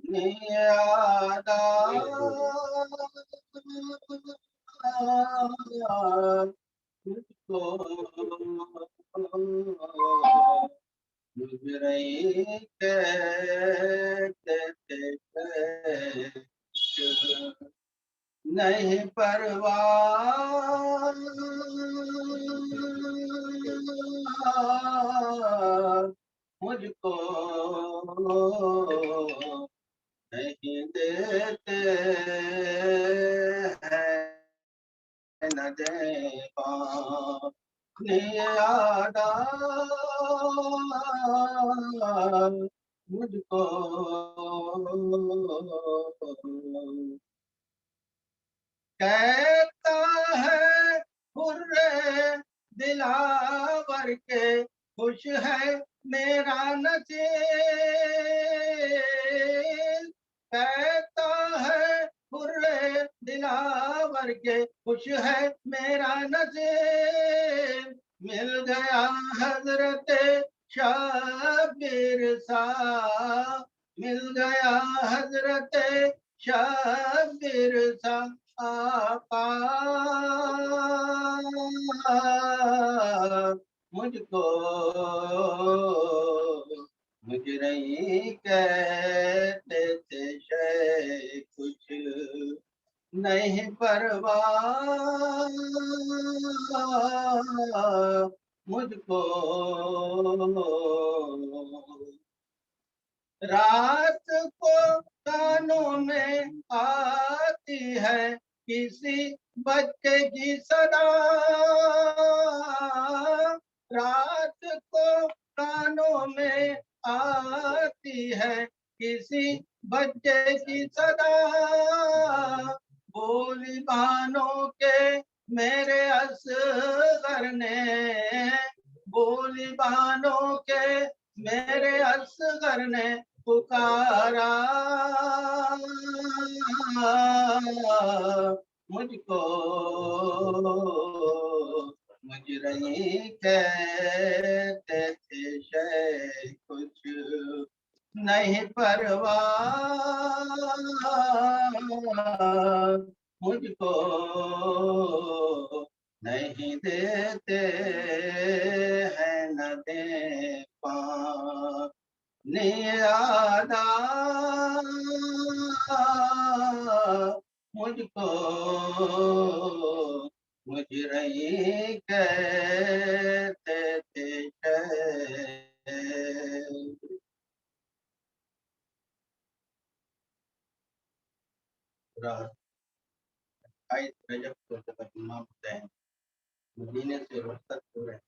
नियादा मुझको गुजरई कहते नहीं परवाह मुझको नहीं देते हैं न दे पाने यादा मुझको कहता है हुर्रे दिलावर के खुश है मेरा नसीब कहता है हुर्रे दिलावर के खुश है मेरा नसीब मिल गया हजरत शबीर सा मिल गया हजरत शबीर सा आका मुझको मुजरई कहते थे शय कुछ नहीं परवाह मुझको रात को कानों में आती है किसी बच्चे की सदा रात को कानों में आती है किसी बच्चे की सदा बोली बानों के मेरे असगर ने बोली बानों के मेरे असगर ने पुकारा मुझको मुजरई कहते थे शय कुछ नहीं परवाह मुझको नहीं देते हैं न दे पाने यादा मुझको मुजरई कहते थे रजब को तकदीमा हुसैन मदीने से रुखसत हो रहे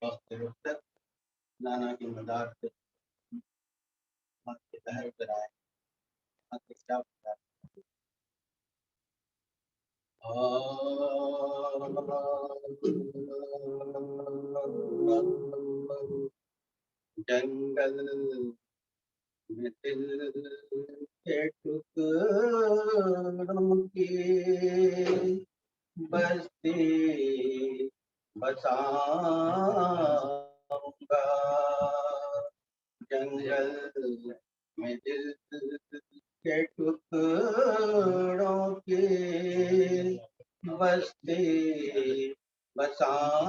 वक्त रुखसत नाना की मदार से शहर पर आए क्या जंगल में दिल के टुकड़ों की बस्ती बसाऊंगा जंगल में दिल के टुकड़ों की बस्ती बसाऊंगा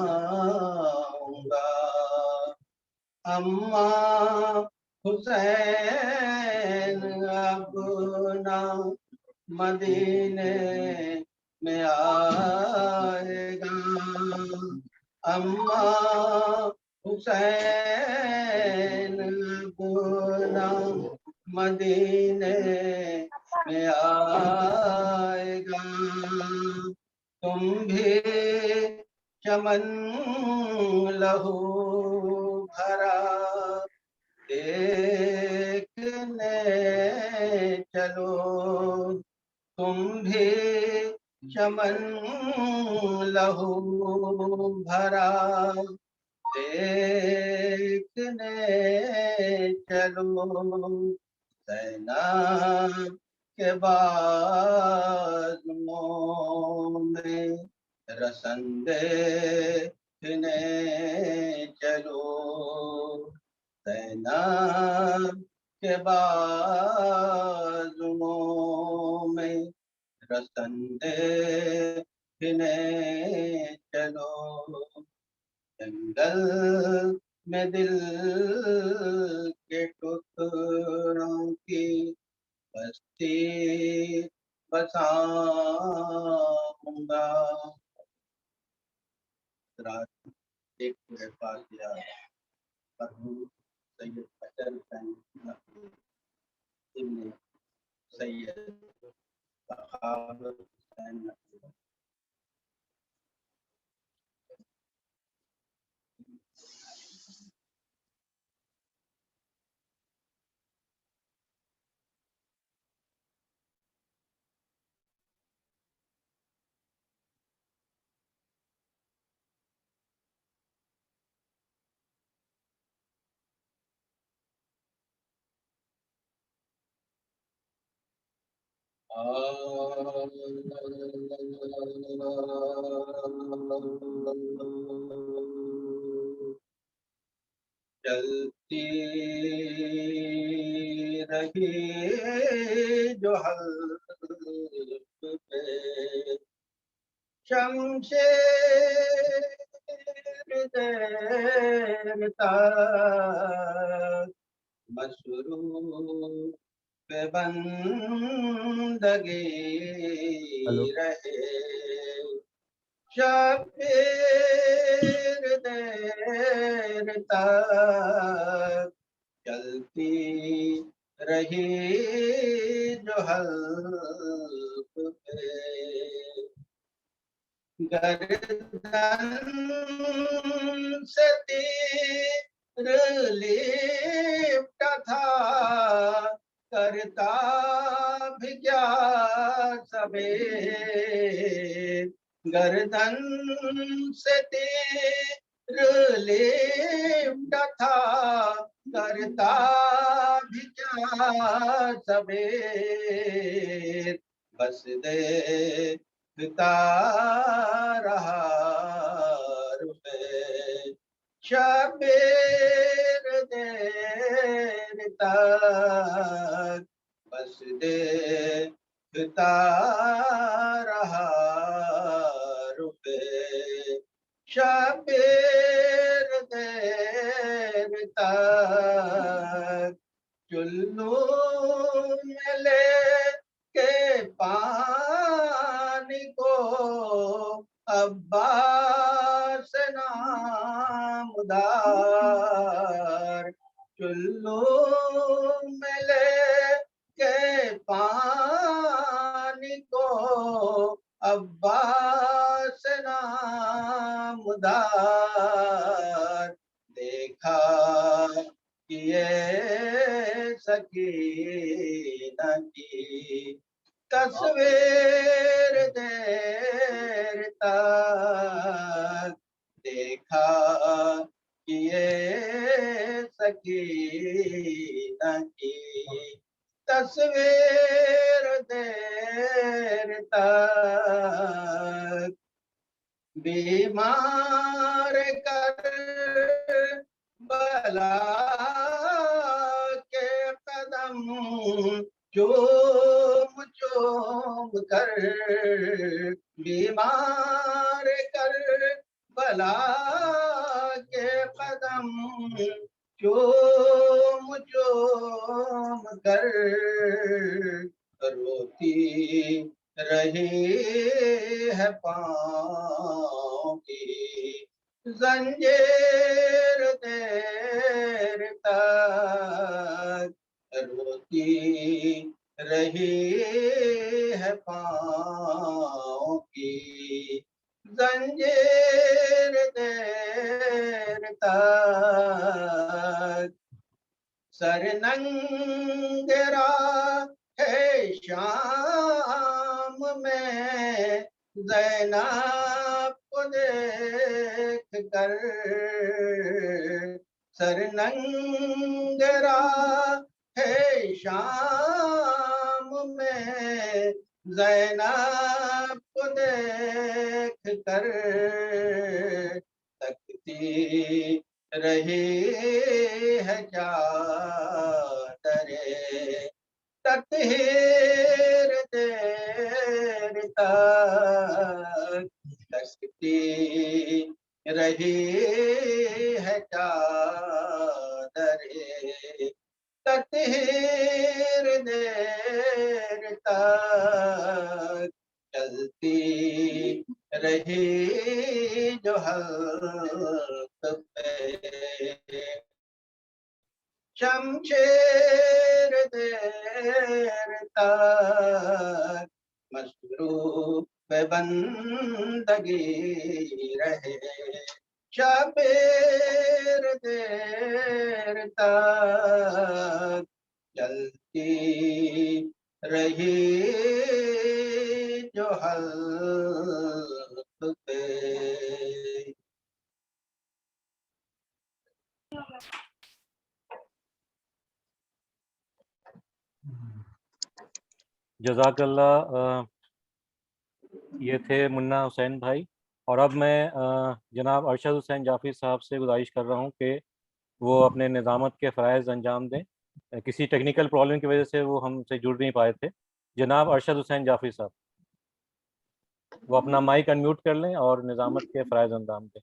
अम्मा हुसैन अपना मदीने में आएगा अम्मा हुसैन अपना मदीने में आएगा तुम भी चमन लहू भरा देखने चलो तुम भी चमन लहू भरा देखने चलो सैना के बाज़ुओं में रसन देखने चलो सैना के बाजुओं में रसन देखने चलो, जंगल में दिल के टुकड़ों की बस्ती बसाऊंगा। रात एक के पास गया, मरहूम सैयद अजल इब्न सैयद बहावुर हुसैन नकवी। चलती रही जो हल्फ पे शमशेर देर तक मसरूफ पे बंदगी हेलो रहे, शबीर देर तक चलती रही जो हल्फ पे, गर्दन से तीर लिपटा था, करता भी क्या सबेर, गर्दन से तीर लिपटा था, करता भी क्या सबेर, बस देखता रहा रुपए, शबीर देर तक बस देखता रहा रुपए, शबीर देर तक चुल्लू में लेके पानी को अब्बास नामदार, चुल्लू में लेके पानी को अब्बास नामदार, देखा कि ये सकीना की तस्वीर देर तक, देखा कि ये सकीना की तस्वीर देर तक, बीमार कर बला के कदम चूम चूम कर, बीमार कर बला के कदम चूम चूम कर, रोती रही है पाँव की जंजीर देर तक, रोती रही है पाँव की जंजीर देर तक, सर नंगरा है शाम में ज़ैनब को देख कर, सर नंगरा है शाम में ज़ैनब को देख कर, तकती रही है चादर दरे तत्हीर देर तक कसती रही है चादरे तत्हीर देर तक चलती रही जो हल्क पे शमशेर देर तक मशरूब बंदगी रहे शबीर देर तक चलती रही जो हल्क पे। जज़ाकल्लाह। ये थे मुन्ना हुसैन भाई। और अब मैं जनाब अरशद हुसैन जाफ़ी साहब से गुजारिश कर रहा हूँ कि वो अपने निज़ामत के फ़राइज़ अंजाम दें। किसी टेक्निकल प्रॉब्लम की वजह से वो हमसे जुड़ नहीं पाए थे। जनाब अरशद हुसैन जाफ़ी साहब, वो अपना माइक अनम्यूट कर लें और निज़ामत के फ़राइज़ अंजाम दें।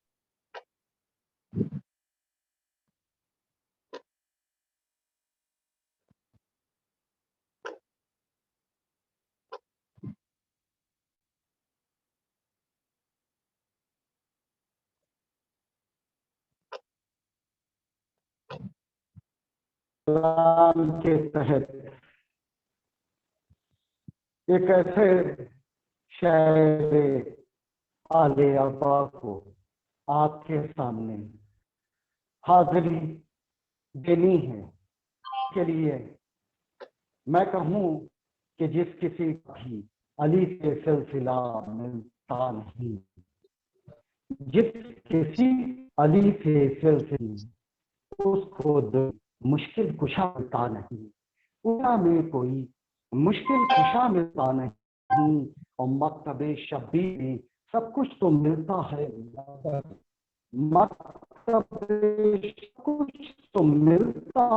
प्लान के तहत एक ऐसे शायर आले अब्बा को आपके सामने हाजिरी देनी है के लिए मैं कहूँ कि जिस किसी का भी अली से सिलसिला मिलता नहीं, जिस किसी अली से सिलसिला उसको मुश्किल कुशा मिलता नहीं, पूरा में कोई मुश्किल कुशा मिलता नहीं। और मकतबे शब्बीर में सब कुछ तो मिलता है, मकतबे कुछ तो मिलता,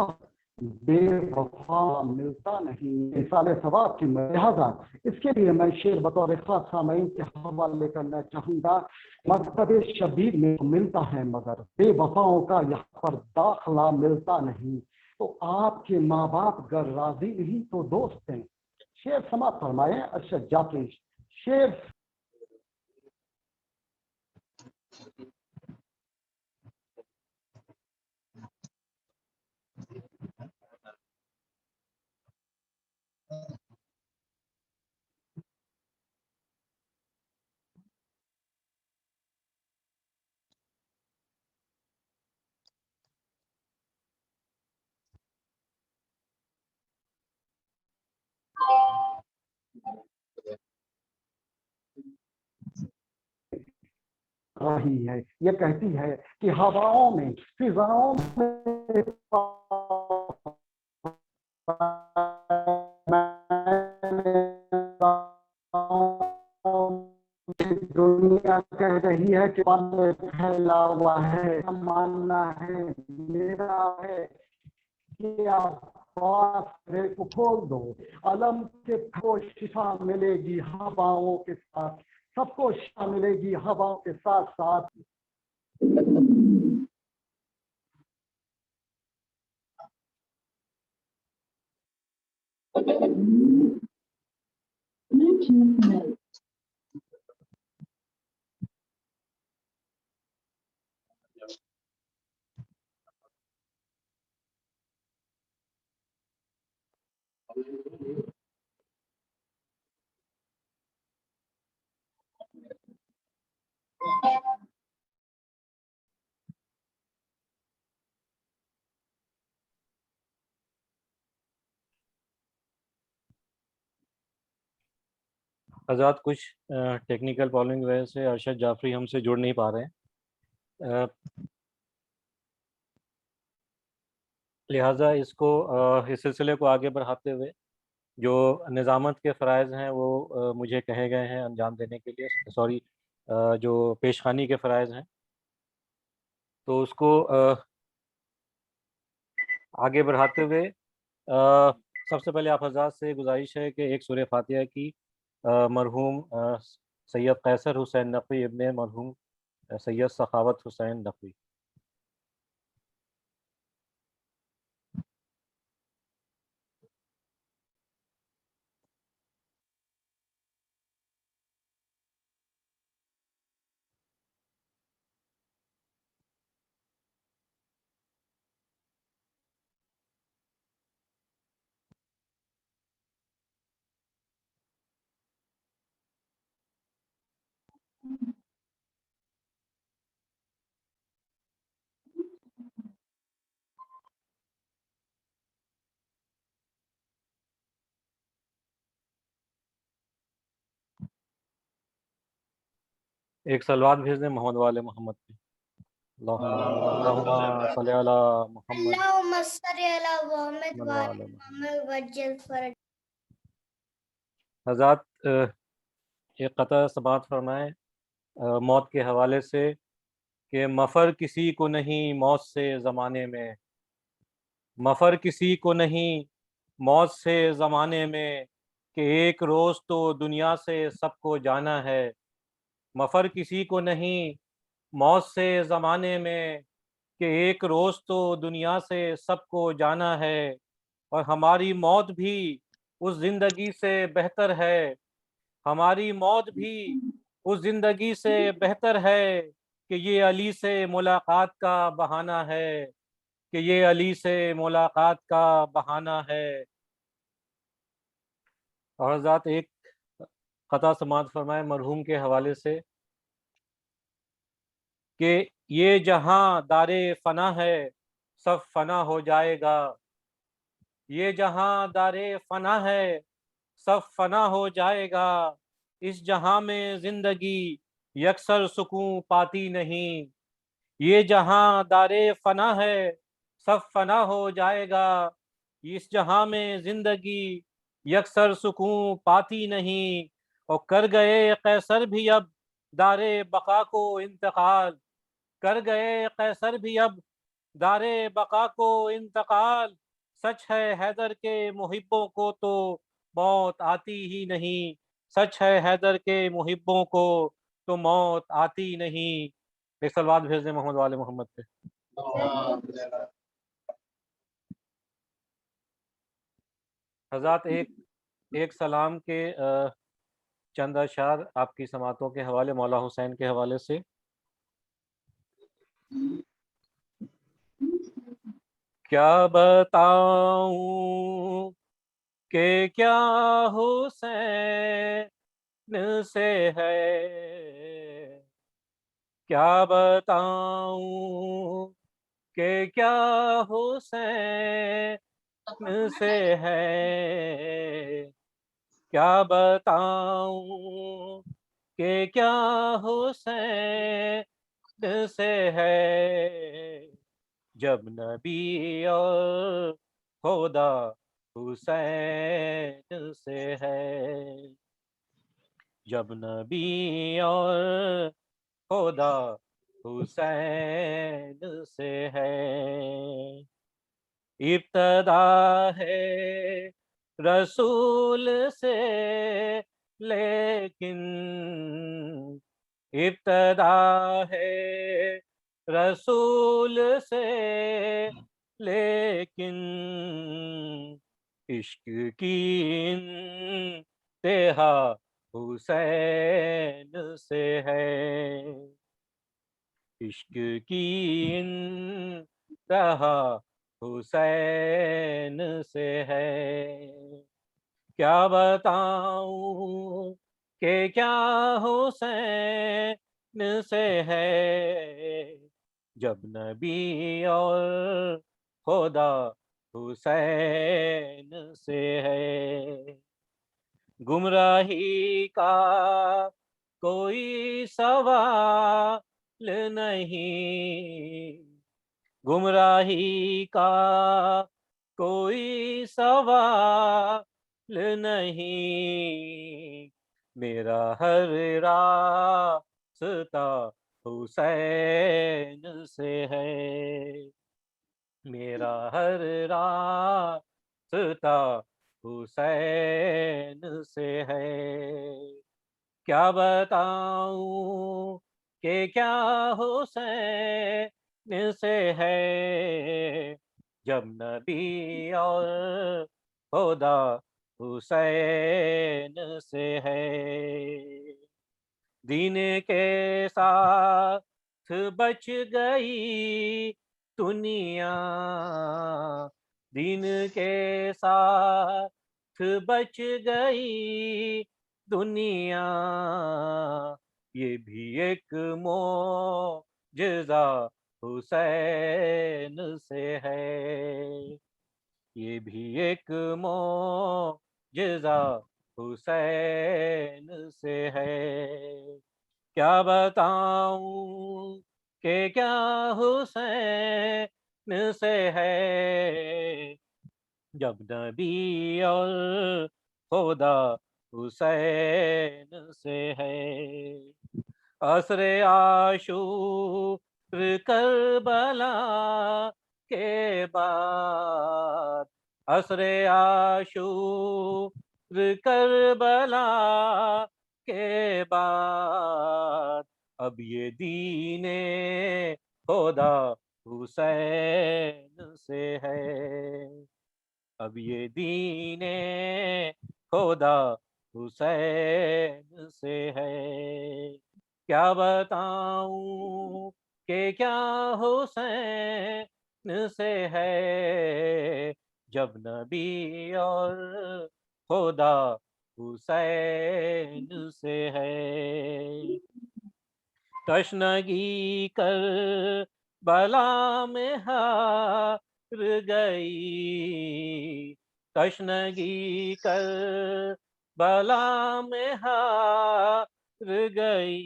बेवफा मिलता नहीं। मिसाल सवाब की लिहाजा इसके लिए मैं शेर बतौर खास सामईन के हवाले करना चाहूंगा। मकतबे शबीर में मिलता है मगर बेवफाओं का यहाँ पर दाखला मिलता नहीं। तो आपके माँ बाप अगर राजी नहीं तो दोस्त हैं। शेर समाप्त फरमाए अरशद जाफरी। शेर रही है, ये कहती है कि हवाओं में फिजाओं में दुनिया कह रही है कि पानी फैला हुआ है, मानना है मेरा है कि आप को खोल दो। अलम के को शिफा मिलेगी हवाओं के साथ, सबको शिफा मिलेगी हवाओं के साथ साथ। हज़रात, कुछ टेक्निकल प्रॉब्लम की वजह से अरशद जाफरी हमसे जुड़ नहीं पा रहे हैं। लिहाजा इस सिलसिले को आगे बढ़ाते हुए जो निज़ामत के फ़राइज़ हैं वो मुझे कहे गए हैं अंजाम देने के लिए। सॉरी, जो पेशखानी के फ़राइज़ हैं तो उसको आगे बढ़ाते हुए सबसे पहले आप हजरात से गुजारिश है कि एक सूरह फातिहा की मरहूम सैयद कैसर हुसैन नकवी इब्ने मरहूम सैयद सखावत हुसैन नकवी। एक सलवात भेज दें मोहम्मद वाले मोहम्मद पे। अल्लाहुम्मा सल्ली अला मोहम्मद अल्लाहुम्मा सल्ली अला मुहम्मद व वाले अला मुहम्मद वज्जल फरज। हजरात एक कता समात फरमाएं मौत के हवाले से कि मफ़र किसी को नहीं मौत से ज़माने में, मफ़र किसी को नहीं मौत से ज़माने में, कि एक रोज़ तो दुनिया से सबको जाना है। मफ़र किसी को नहीं मौत से ज़माने में, कि एक रोज़ तो दुनिया से सबको जाना है। और हमारी मौत भी उस ज़िंदगी से बेहतर है, हमारी मौत भी उस ज़िंदगी से बेहतर है, कि ये अली से मुलाकात का बहाना है, कि ये अली से मुलाकात का बहाना है। और हज़रात एक क़ता समात फरमाए मरहूम के हवाले से कि ये जहां दारे फना है सब फना हो जाएगा, ये जहां दारे फना है सब फना हो जाएगा। इस जहां में जिंदगी यकसर सुकून पाती नहीं, ये जहां दारे फना है सब फना हो जाएगा। इस जहां में जिंदगी यकसर सुकून पाती नहीं। और कर गए कैसर भी अब दारे बका को इंतकाल, कर गए कैसर भी अब दारे बका को इंतकाल। सच है हैदर के मुहिब्बों को तो मौत आती ही नहीं, सच है हैदर के मुहिब्बों को तो मौत आती नहीं। एक सलवात भेज दें मोहम्मद वाले मोहम्मद पे। हजरत एक सलाम के चंद अशार आपकी समातों के हवाले मौला हुसैन के हवाले से। क्या बताऊं कि क्या हुसैन से है, क्या बताऊं कि क्या हुसैन से है, क्या बताऊं कि क्या हुसैन से है। जब नबी और खुदा हुसैन से है, जब नबी और खुदा हुसैन से है। इब्तदा है रसूल से लेकिन, इब्तदा है रसूल से लेकिन, इश्क की इंतहा हुसैन से है, इश्क की इंतहा हुसैन से है। क्या बताऊं कि क्या हुसैन से है, जब नबी और खुदा हुसैन से है। गुमराही का कोई सवाल नहीं, गुमराही का कोई सवाल नहीं, मेरा हर रास्ता हुसैन से है, मेरा हर रास्ता हुसैन से है। क्या बताऊं कि क्या हुसैन से है, जब नबी और खुदा हुसैन से है। दीन के साथ बच गई दुनिया, दीन के साथ बच गई दुनिया, ये भी एक मोजज़ा हुसैन से है। ये भी एक मोजज़ा हुसैन से है। क्या बताऊं कि क्या हुसैन से है, जब नबी और खुदा हुसैन से है। असरे आशूर करबला के बाद, असरे आशूर करबला के बाद, अब ये दीने खुदा हुसैन से है। अब ये दीने खुदा हुसैन से है। क्या बताऊं कि क्या हुसैन से है, जब नबी और खुदा हुसैन से है। तशनगी कर बला में हार गई, तशनगी कर बला में हार गई,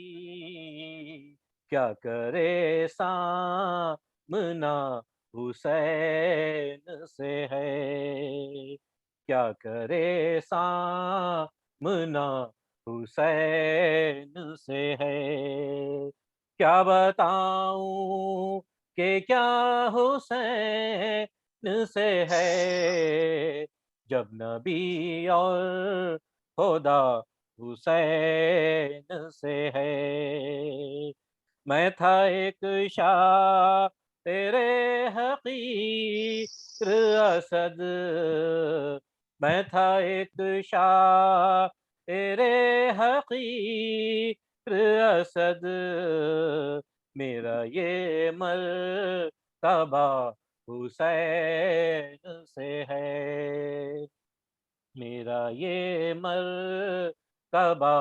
क्या करे सामना हुसैन से है। क्या करे सामना हुसैन से है। क्या बताऊं कि क्या हुसैन से है, जब नबी और खुदा हुसैन से है। मैं था एक शाह तेरे हकीर असद, मैं था एक शाह तेरे हकीर असद, मेरा ये मर्तबा हुसैन से है। मेरा ये मर्तबा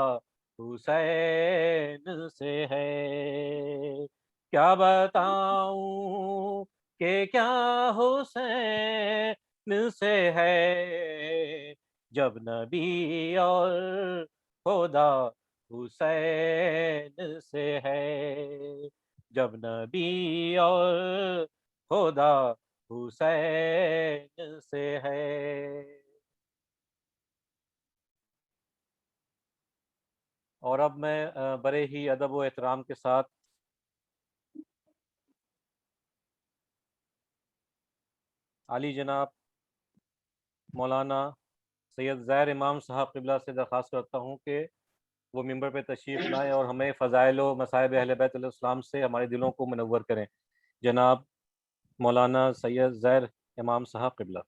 हुसैन से है। क्या बताऊं कि क्या हुसैन से है, जब नबी और खुदा हुसैन से है। जब नबी और खुदा हुसैन से है। और अब मैं बड़े ही अदब व एहतराम के साथ आली जनाब मौलाना सैयद ज़ैर इमाम साहब क़िबला से दरख्वास्त करता हूँ कि वो मिंबर पे तशरीफ़ लाएँ और हमें फ़ज़ाइल व मसाइब अहले बैत अलैहिस्सलाम से हमारे दिलों को मुनव्वर करें। जनाब मौलाना सैयद ज़ैर इमाम साहब क़िबला,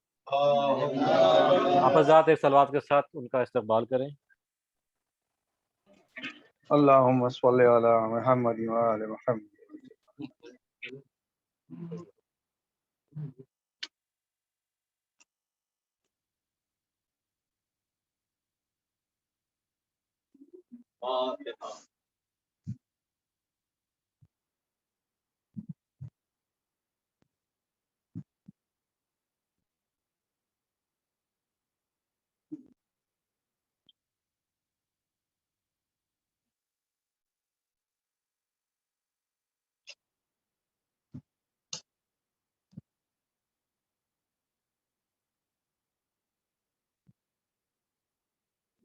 आप हज़रात एक सलवात के साथ उनका इस्तक़बाल करें। अल्लाहुम्मा सल्लि अला मुहम्मद व आलि मुहम्मद।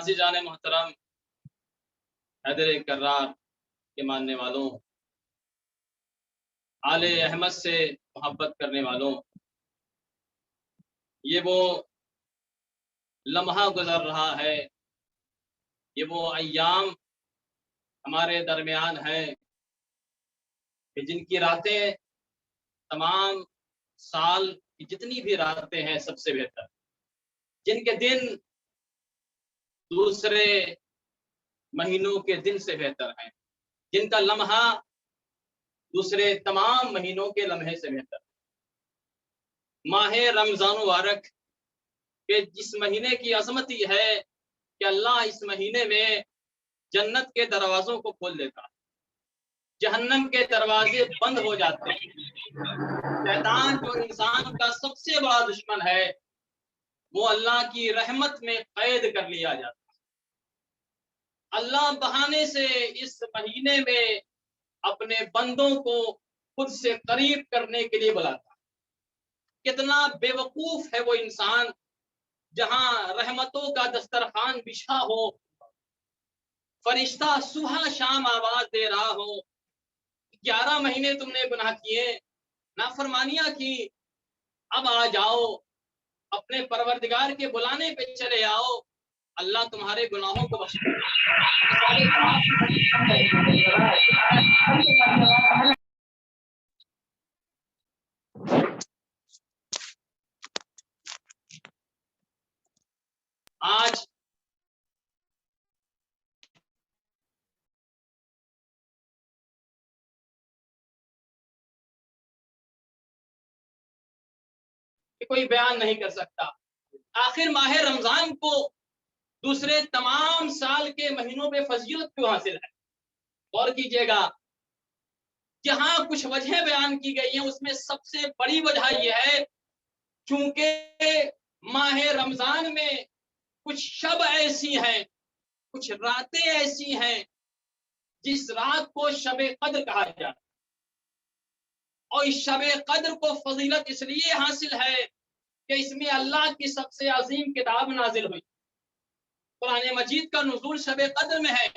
अज़ीज़ान मोहतरम हैदर कर्रार के मानने वालों, आले अहमद से मोहब्बत करने वालों, ये वो लम्हा गुजर रहा है, ये वो अय्याम हमारे दरमियान है कि जिनकी रातें तमाम साल की जितनी भी रातें हैं सबसे बेहतर, जिनके दिन दूसरे महीनों के दिन से बेहतर है, जिनका लम्हा दूसरे तमाम महीनों के लम्हे से बेहतर। माहे रमजान मुबारक के जिस महीने की अजमत ही है कि अल्लाह इस महीने में जन्नत के दरवाजों को खोल देता है, जहन्नम के दरवाजे बंद हो जाते हैं। शैतान जो इंसान का सबसे बड़ा दुश्मन है वो अल्लाह की रहमत में कैद कर लिया जाता है। अल्लाह बहाने से इस महीने में अपने बंदों को खुद से करीब करने के लिए बुलाता है। कितना बेवकूफ है वो इंसान जहां रहमतों का दस्तरखान बिछा हो, फरिश्ता सुबह शाम आवाज दे रहा हो, 11 महीने तुमने गुनाह किए, नाफरमानियां की, अब आ जाओ, अपने परवरदिगार के बुलाने पे चले आओ, अल्लाह तुम्हारे गुनाहों को बख्श देगा। आज कोई बयान नहीं कर सकता। आखिर माह रमजान को दूसरे तमाम साल के महीनों में फजीलत क्यों हासिल है? गौर कीजिएगा, जहां कुछ वजह बयान की गई है उसमें सबसे बड़ी वजह यह है क्योंकि माह रमजान में कुछ शब ऐसी हैं, कुछ रातें ऐसी हैं जिस रात को शबे कद्र कहा जाता है। और इस शबे कद्र को फजीलत इसलिए हासिल है कि इसमें अल्लाह की सबसे अजीम किताब नाजिल हुई। कुरान मजीद का नुज़ूल शबे कद्र में है,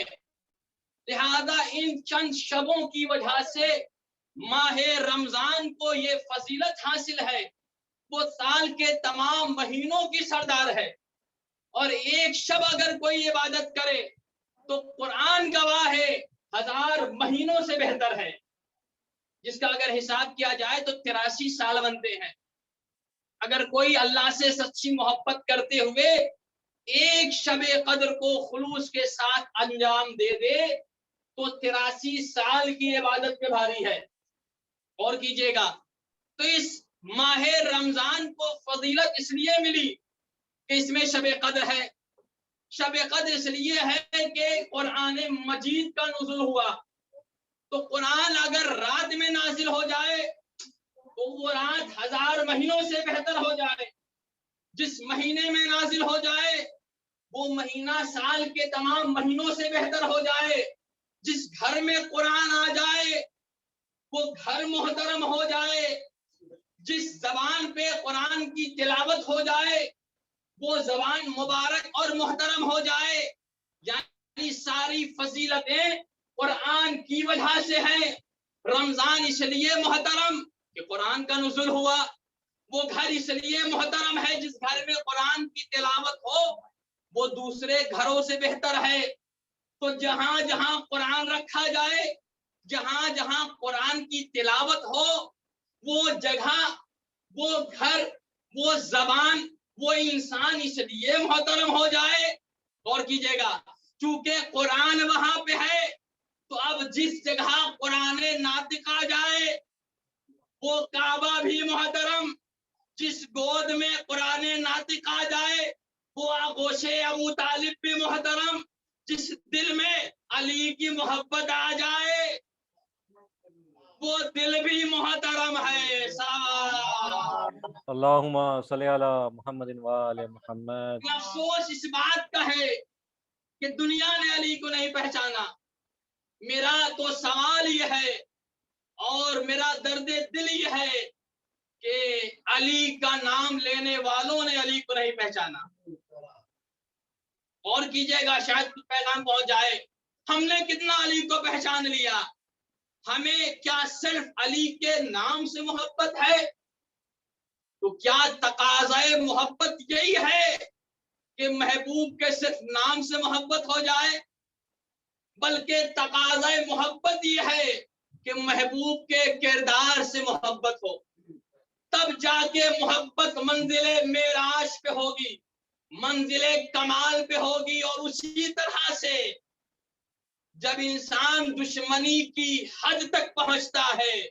लिहाजा इन चंद शबों की वजह से माह रमजान को ये फजीलत हासिल है। वो साल के तमाम महीनों की सरदार है और एक शब अगर कोई इबादत करे तो कुरान गवाह है 1000 महीनों से बेहतर है, जिसका अगर हिसाब किया जाए तो 83 साल बनते हैं। अगर कोई अल्लाह से सच्ची मोहब्बत करते हुए एक शबे कद्र को खुलूस के साथ अंजाम दे दे तो 83 साल की इबादत पे भारी है। और कीजिएगा, तो इस माह रमजान को फजीलत इसलिए मिली कि इसमें शबे कद्र है। शबे कद्र इसलिए है कि कुरान मजीद का नुज़ूल हुआ, तो कुरान अगर रात में नाजिल हो जाए तो वो रात 1000 महीनों से बेहतर हो जाए। जिस महीने में नाजिल हो जाए वो महीना साल के तमाम महीनों से बेहतर हो जाए। जिस घर में कुरान आ जाए वो घर मोहतरम हो जाए, जिस जबान पे कुरान की तिलावत हो जाए वो जबान मुबारक और मोहतरम हो जाए। यानी सारी फजीलतें कुरान की वजह से हैं। रमजान इसलिए मोहतरम कि कुरान का नुज़ुल हुआ, वो घर इसलिए मोहतरम है जिस घर में कुरान की तिलावत हो वो दूसरे घरों से बेहतर है। तो जहां जहां कुरान रखा जाए, जहां जहां कुरान की तिलावत हो, वो जगह, वो घर, वो जबान, वो इंसान इसलिए मोहतरम हो जाए। गौर कीजिएगा, चूंकि कुरान वहां पे है तो अब जिस जगह कुरान नातिक आ जाए वो काबा भी मोहतरम, जिस गोद में कुरान नातिक आ जाए वो आगोशे अबू तालिब भी मोहतरम, जिस दिल में अली की मोहब्बत आ जाए वो दिल भी मोहतरम है। अल्लाहुम्मा सल्ली अला मुहम्मदिन व आले मुहम्मद। अफसोस इस बात का है कि दुनिया ने अली को नहीं पहचाना। मेरा तो सवाल यह है और मेरा दर्द दिल यह है कि अली का नाम लेने वालों ने अली को नहीं पहचाना। और कीजिएगा, शायद कुछ पैगाम पहुंच जाए। हमने कितना अली को पहचान लिया? हमें क्या सिर्फ अली के नाम से मोहब्बत है? तो क्या तकाज़े मोहब्बत यही है कि महबूब के सिर्फ नाम से मोहब्बत हो जाए? बल्कि तकाज़े मोहब्बत यह है कि महबूब के किरदार से मोहब्बत हो, तब जाके मोहब्बत मंजिले मेराज पे होगी, मंजिले कमाल पे होगी। और उसी तरह से जब इंसान दुश्मनी की हद तक पहुंचता है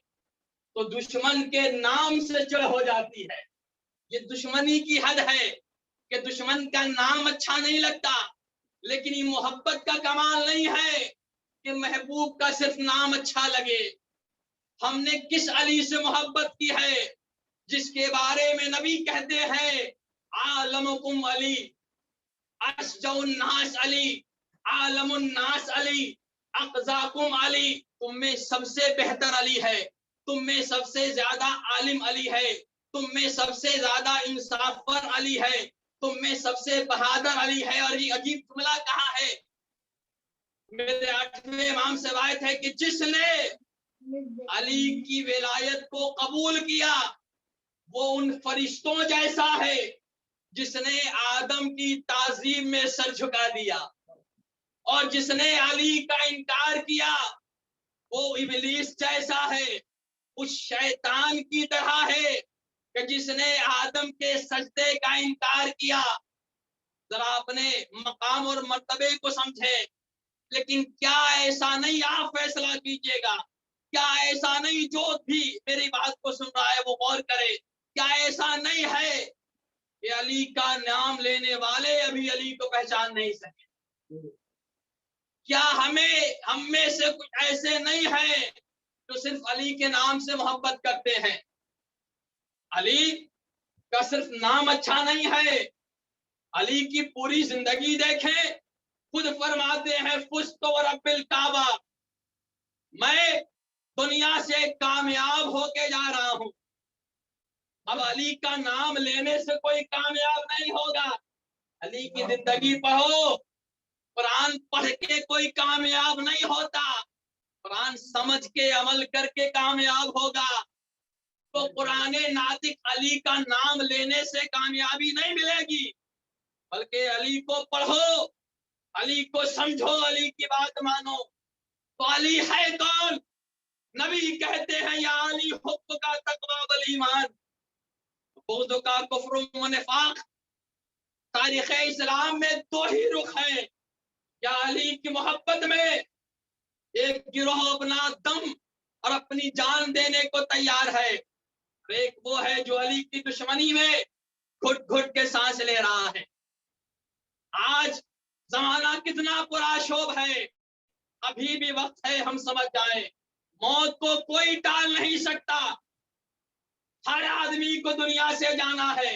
तो दुश्मन के नाम से चिढ़ हो जाती है। ये दुश्मनी की हद है कि दुश्मन का नाम अच्छा नहीं लगता, लेकिन ये मोहब्बत का कमाल नहीं है कि महबूब का सिर्फ नाम अच्छा लगे। हमने किस अली से मोहब्बत की है जिसके बारे में नबी कहते हैं आलमुकुम अली, अशजउन नास अली, आलमुन नास अली, अक़ज़ाकुम अली। तुम में सबसे बेहतर अली है, तुम में सबसे ज्यादा आलिम अली है, तुम में सबसे ज्यादा इंसाफवर अली है, तुम में सबसे बहादुर अली है। और ये अजीब जुमला कहा है, मेरे 8वें इमाम से बात है कि जिसने अली की विलायत को कबूल किया वो उन फरिश्तों जैसा है जिसने आदम की ताजीम में सर झुका दिया, और जिसने अली का इनकार किया वो इब्लीस जैसा है, उस शैतान की तरह है कि जिसने आदम के सजदे का इनकार किया। जरा अपने मकाम और मर्तबे को समझे। लेकिन क्या ऐसा नहीं, आप फैसला कीजिएगा, क्या ऐसा नहीं, जो भी मेरी बात को सुन रहा है वो गौर करे, क्या ऐसा नहीं है कि अली का नाम लेने वाले अभी अली को पहचान नहीं सके? क्या हम में से कुछ ऐसे नहीं है जो सिर्फ अली के नाम से मोहब्बत करते हैं? अली का सिर्फ नाम अच्छा नहीं है, अली की पूरी जिंदगी देखें, खुद फरमाते हैं फुज़्तु व रब्बिल काबा, मैं दुनिया से कामयाब होके जा रहा हूं। अब अली का नाम लेने से कोई कामयाब नहीं होगा। अली की जिंदगी पढ़ो, कुरान पढ़ के कोई कामयाब नहीं होता, कुरान समझ के अमल करके कामयाब होगा। तो कुरान नातिक अली का नाम लेने से कामयाबी नहीं मिलेगी, बल्कि अली को पढ़ो, अली को समझो, अली की बात मानो। तो अली है कौन? नबी कहते हैं या अली हुब्ब का तक़वा वल ईमान, बुग़्ज़ का कुफ्र व निफाक। तारीख़ इस्लाम में दो ही रुख है। या अली की मोहब्बत में एक गिरोह अपना दम और अपनी जान देने को तैयार है, एक वो है जो अली की दुश्मनी में घुट घुट के सांस ले रहा है। आज जमाना कितना पुराशोभ है, अभी भी वक्त है हम समझ जाए, मौत को कोई टाल नहीं सकता। हर आदमी को दुनिया से जाना है।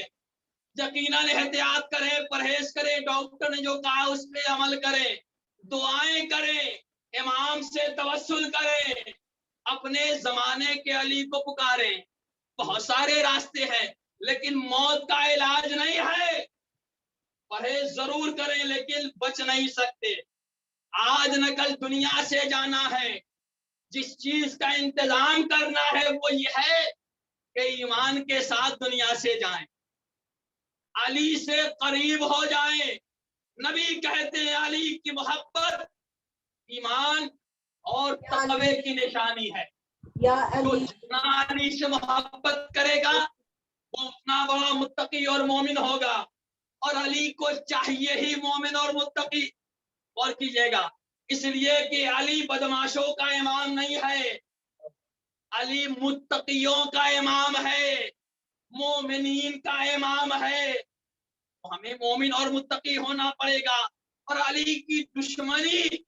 यकीनन एहतियात करें, परहेज करें, डॉक्टर ने जो कहा उस पर अमल करें, दुआएं करें, इमाम से तवस्सुल करें, अपने जमाने के अली को पुकारें। बहुत सारे रास्ते हैं, लेकिन मौत का इलाज नहीं है। परहेज जरूर करें, लेकिन बच नहीं सकते। आज न कल दुनिया से जाना है। जिस चीज का इंतजाम करना है वो ये है कि ईमान के साथ दुनिया से जाएं, अली से करीब हो जाएं। नबी कहते हैं अली की मोहब्बत ईमान और तकवे की निशानी है। जो जितना अली से मोहब्बत करेगा वो उतना बड़ा मुत्तकी और मोमिन होगा, और अली को चाहिए ही मोमिन और मुत्तकी। और कीजिएगा, इसलिए कि अली बदमाशों का इमाम नहीं है, अली मुत्तकियों का इमाम है, मोमिनीन का इमाम है। तो हमें मोमिन और मुत्तकी होना पड़ेगा। और अली की दुश्मनी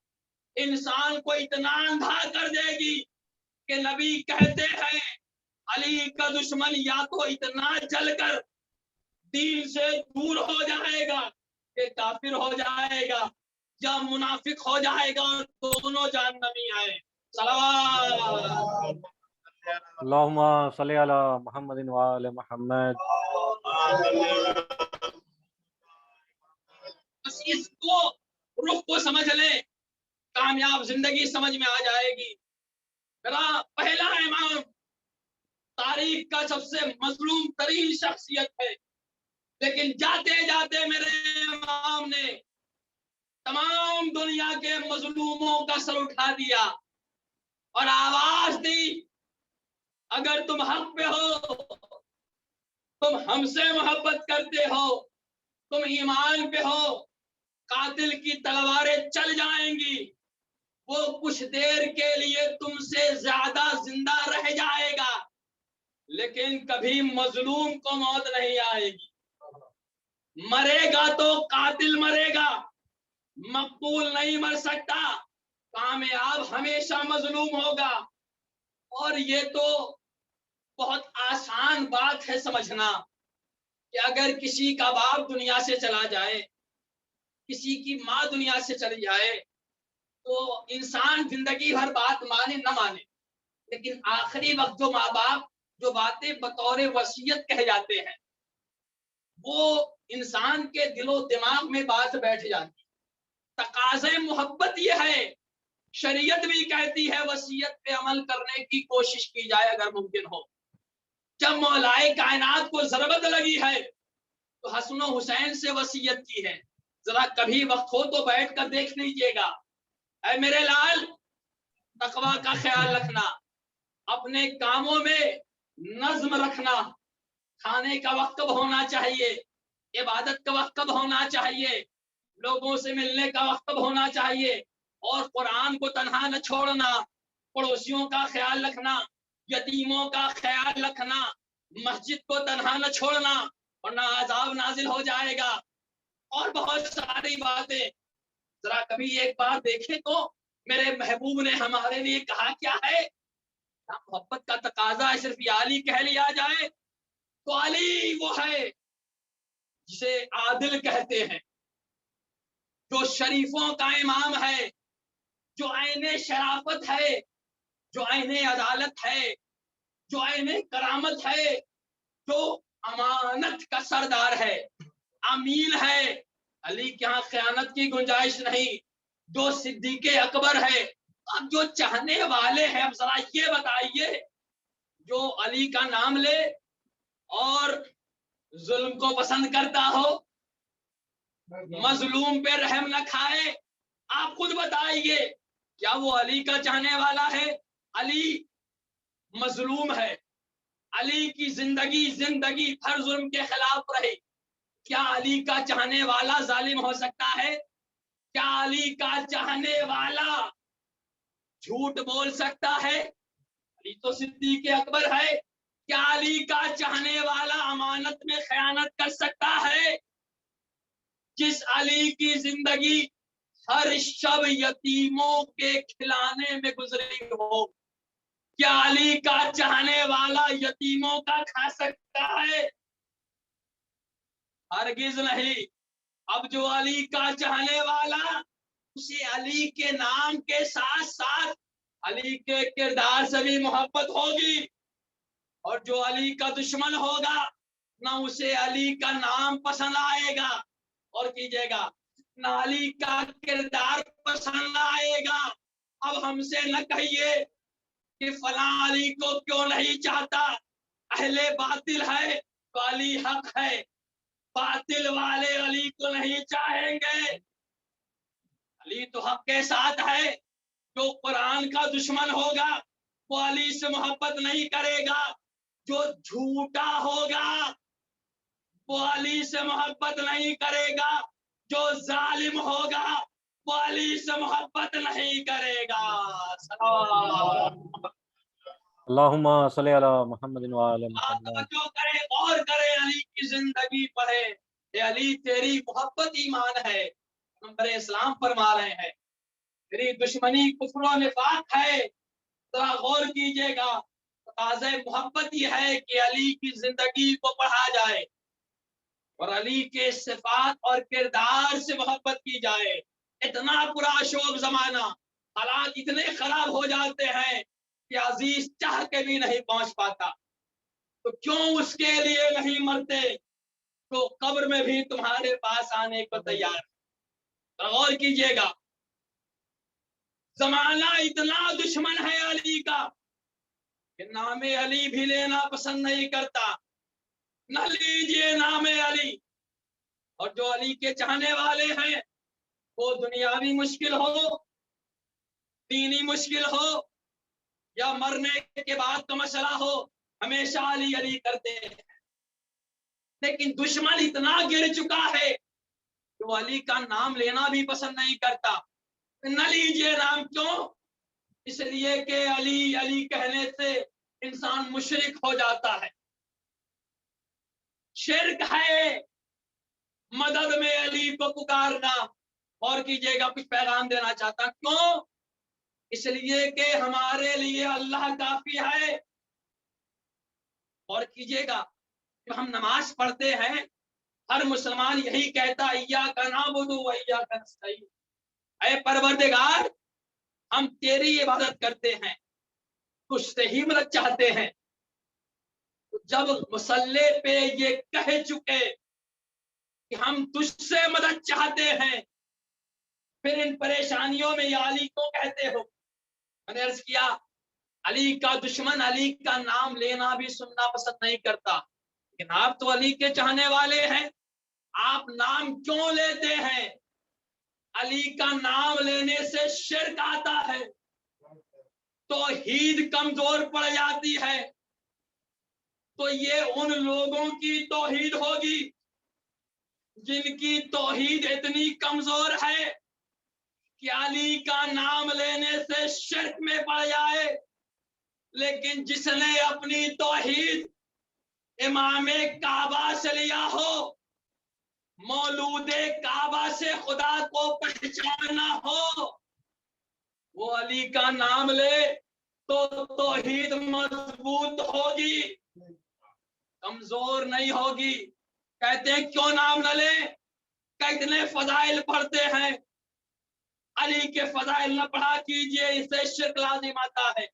इंसान को इतना अंधा कर देगी कि नबी कहते हैं अली का दुश्मन या तो इतना जलकर दीन से दूर हो जाएगा कि काफिर हो जाएगा, या मुनाफिक हो जाएगा, और दोनों जहन्नमी आए। सलावत। अल्लाहुम्मा सल्ली अला मुहम्मदिन व आले मुहम्मद। बस इसको, रुख को समझ ले, कामयाब जिंदगी समझ में आ जाएगी। मेरा पहला इमाम तारीख का सबसे मजलूम तरीन शख्सियत है, लेकिन जाते जाते मेरे इमाम ने तमाम दुनिया के मजलूमों का सर उठा दिया और आवाज दी, अगर तुम हक पे हो, तुम हमसे मोहब्बत करते हो, तुम ईमान पे हो, कातिल की तलवारें चल जाएंगी, वो कुछ देर के लिए तुमसे ज्यादा जिंदा रह जाएगा, लेकिन कभी मजलूम को मौत नहीं आएगी। मरेगा तो कातिल मरेगा, मकतूल नहीं मर सकता। कामयाब हमेशा मजलूम होगा। और ये तो बहुत आसान बात है समझना कि अगर किसी का बाप दुनिया से चला जाए, किसी की माँ दुनिया से चली जाए, तो इंसान जिंदगी भर बात माने न माने, लेकिन आखिरी वक्त जो माँ बाप जो बातें बतौर वसीयत कह जाते हैं, वो इंसान के दिलो दिमाग में बात बैठ जाती है। तकाज़े मोहब्बत ये है, शरीयत भी कहती है वसीयत पे अमल करने की कोशिश की जाए अगर मुमकिन हो। जब मौलाए कायनात को जरूरत लगी है तो हसन हुसैन से वसीयत की है, जरा कभी वक्त हो तो बैठ कर देख लीजिएगा। ऐ मेरे लाल, तकवा का ख्याल रखना, अपने कामों में नज्म रखना, खाने का वक्त कब होना चाहिए, इबादत का वक्त कब होना चाहिए, लोगों से मिलने का वक्त कब होना चाहिए, और कुरान को तन्हा न छोड़ना, पड़ोसियों का ख्याल रखना, यतीमों का ख्याल रखना, मस्जिद को तन्हा न छोड़ना वरना अजाब नाजिल हो जाएगा, और बहुत सारी बातें। जरा कभी एक बार देखें तो मेरे महबूब ने हमारे लिए कहा क्या है। मोहब्बत का तकाजा है सिर्फ अली कह लिया जाए तो अली वो है जिसे आदिल कहते हैं, जो शरीफों का इमाम है, जो आईने शराफत है, जो आईने अदालत है, जो आईने करामत है, जो अमानत का सरदार है, अमीन है। अली के यहाँ खयानत की गुंजाइश नहीं, जो सिद्दीक़े अकबर है। अब जो चाहने वाले हैं, अब जरा ये बताइए, जो अली का नाम ले और जुल्म को पसंद करता हो, मजलूम पे रहम न खाए, आप खुद बताइए, क्या वो अली का चाहने वाला है? अली मजलूम है, अली की जिंदगी भर जुल्म के खिलाफ रही। क्या अली का चाहने वाला जालिम हो सकता है? क्या अली का चाहने वाला झूठ बोल सकता है? अली तो सिद्दीक़ अकबर है। क्या अली का चाहने वाला अमानत में खयानत कर सकता है? जिस अली की जिंदगी हर शब यतीमों के खिलाने में गुजरी हो, क्या अली का चाहने वाला यतीमों का खा सकता है? हरगिज नहीं। अब जो अली का चाहने वाला उसे अली के नाम के साथ साथ अली के किरदार से भी मोहब्बत होगी। और जो अली का दुश्मन होगा ना उसे अली का नाम पसंद आएगा, और कीजिएगा ना अली का किरदार पसंद आएगा। अब हमसे न कहिए कि फलां अली को क्यों नहीं चाहता, अहले बातिल है तो अली हक है, बातिल वाले अली को नहीं चाहेंगे। अली तो हक के साथ है। जो कुरान का दुश्मन होगा वो अली से मोहब्बत नहीं करेगा। जो झूठा होगा वो अली से मोहब्बत नहीं करेगा। जो जालिम होगा वो अली से मोहब्बत नहीं करेगा। अल्लाहुम्मा सल्ली अला मुहम्मदिन व अला मुहम्मद। जो करे और करे अली की जिंदगी पढ़े। ये अली तेरी मोहब्बत ईमान है, नंबर इस्लाम फरमा रहे हैं। तेरी दुश्मनी कुफ्र व निफाक है। जरा गौर कीजिएगा, तकाज़े मोहब्बत ये है कि अली की जिंदगी को पढ़ा जाए और अली के सिफात और किरदार से मोहब्बत की जाए। इतना बुरा शोभ जमाना, हालात इतने खराब हो जाते हैं कि अजीज चाह के भी नहीं पहुंच पाता। तो क्यों उसके लिए नहीं मरते, तो कब्र में भी तुम्हारे पास आने को तैयार है। गौर कीजिएगा, जमाना इतना दुश्मन है अली का कि नामे अली भी लेना पसंद नहीं करता। न लीजिए नामे अली। और जो अली के चाहने वाले हैं वो दुनियावी मुश्किल हो, दीनी मुश्किल हो या मरने के बाद का मसला हो, हमेशा अली अली करते हैं। लेकिन दुश्मन इतना गिर चुका है कि वो अली का नाम लेना भी पसंद नहीं करता। न लीजिए नाम, क्यों? इसलिए कि अली अली कहने से इंसान मुशरिक हो जाता है। शिर्क है मदद में अली को पुकारना। और कीजिएगा, कुछ पैगाम देना चाहता, क्यों? इसलिए कि हमारे लिए अल्लाह काफी है। और कीजिएगा, जब हम नमाज पढ़ते हैं हर मुसलमान यही कहता, इय्याका नअबुदु व इय्याका नस्तईन, ऐ परवरदिगार हम तेरी इबादत करते हैं, तुझसे ही मदद चाहते हैं। जब मुसल्ले पे ये कह चुके कि हम तुझसे मदद चाहते हैं, फिर इन परेशानियों में या अली को कहते हो। मैंने अर्ज किया, अली का दुश्मन अली का नाम लेना भी सुनना पसंद नहीं करता। लेकिन आप तो अली के चाहने वाले हैं, आप नाम क्यों लेते हैं? अली का नाम लेने से शिर्क आता है, तौहीद कमजोर पड़ जाती है। तो ये उन लोगों की तौहीद होगी जिनकी तौहीद इतनी कमजोर है कि अली का नाम लेने से शिर्क में पड़ जाए। लेकिन जिसने अपनी तौहीद इमामे काबा से लिया हो, मौलूदे काबा से खुदा को पहचाना हो, वो अली का नाम ले तो तौहीद मजबूत होगी, कमजोर नहीं होगी। कहते हैं क्यों नाम न ले, कितने फजाइल पढ़ते हैं, अली के फजाइल न पढ़ा कीजिए, इससे शिर्क लाजिम आता है।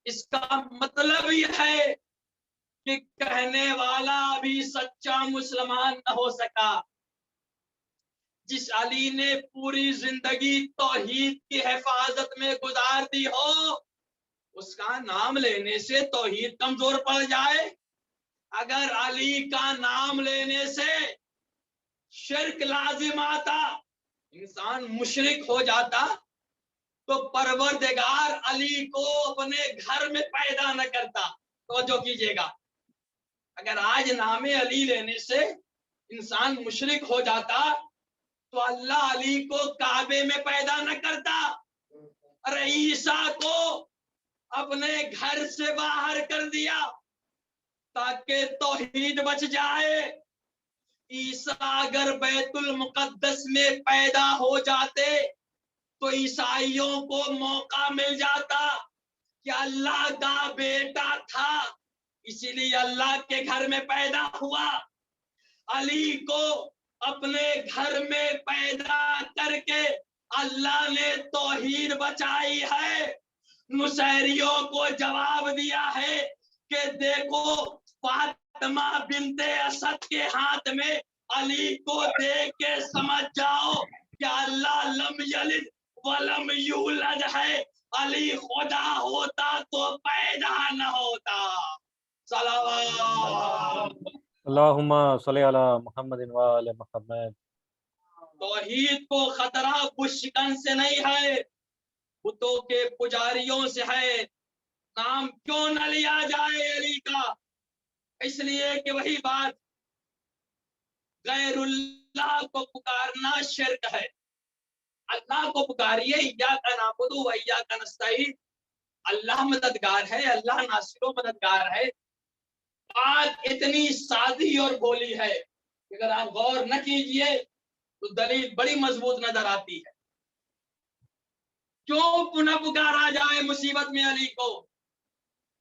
इसका मतलब यह है कि कहने वाला अभी सच्चा मुसलमान न हो सका। जिस अली ने पूरी जिंदगी तौहीद की हिफाजत में गुजार दी हो, उसका नाम लेने से तौहीद कमजोर पड़ जाए। अगर अली का नाम लेने से शिर्क लाजिम आता, इंसान मुशरिक हो जाता, तो परवरदिगार अली को अपने घर में पैदा न करता। तो जो कीजिएगा, अगर आज नामे अली लेने से इंसान मुशरिक हो जाता तो अल्लाह अली को काबे में पैदा न करता। अरे ईसा को अपने घर से बाहर कर दिया ताकि तौहीद बच जाए। ईसा अगर बैतुल मुकद्दस में पैदा हो जाते तो ईसाइयों को मौका मिल जाता कि अल्लाह का बेटा था, इसीलिए अल्लाह के घर में पैदा हुआ। अली को अपने घर में पैदा करके अल्लाह ने तौहीद बचाई है। नुसैरियों को जवाब दिया है कि देखो फातिमा बिनते असद के हाथ में अली को देख के समझ जाओ कि अल्लाह लम यलिद वलम यूलद है। अली खुदा होता तो पैदा न होता। सलावत अल्लाहुम्मा सल्ली अला मुहम्मदिन व आले मुहम्मद। तौहीद को खतरा बुशकन से नहीं है, बुतों के पुजारियों से है। नाम क्यों न लिया जाए अली का? इसलिए कि वही बात, गैरुल्लाह को पुकारना शिर्क है। अल्लाह को पुकारिए, इय्याका नअबुदु व इय्याका नस्तईन। अल्लाह मददगार है, अल्लाह नासिर व मददगार है। बात इतनी सादी और भोली है, अगर आप गौर न कीजिए तो दलील बड़ी मजबूत नजर आती है। क्यों पुनः पुकारा जाए मुसीबत में अली को?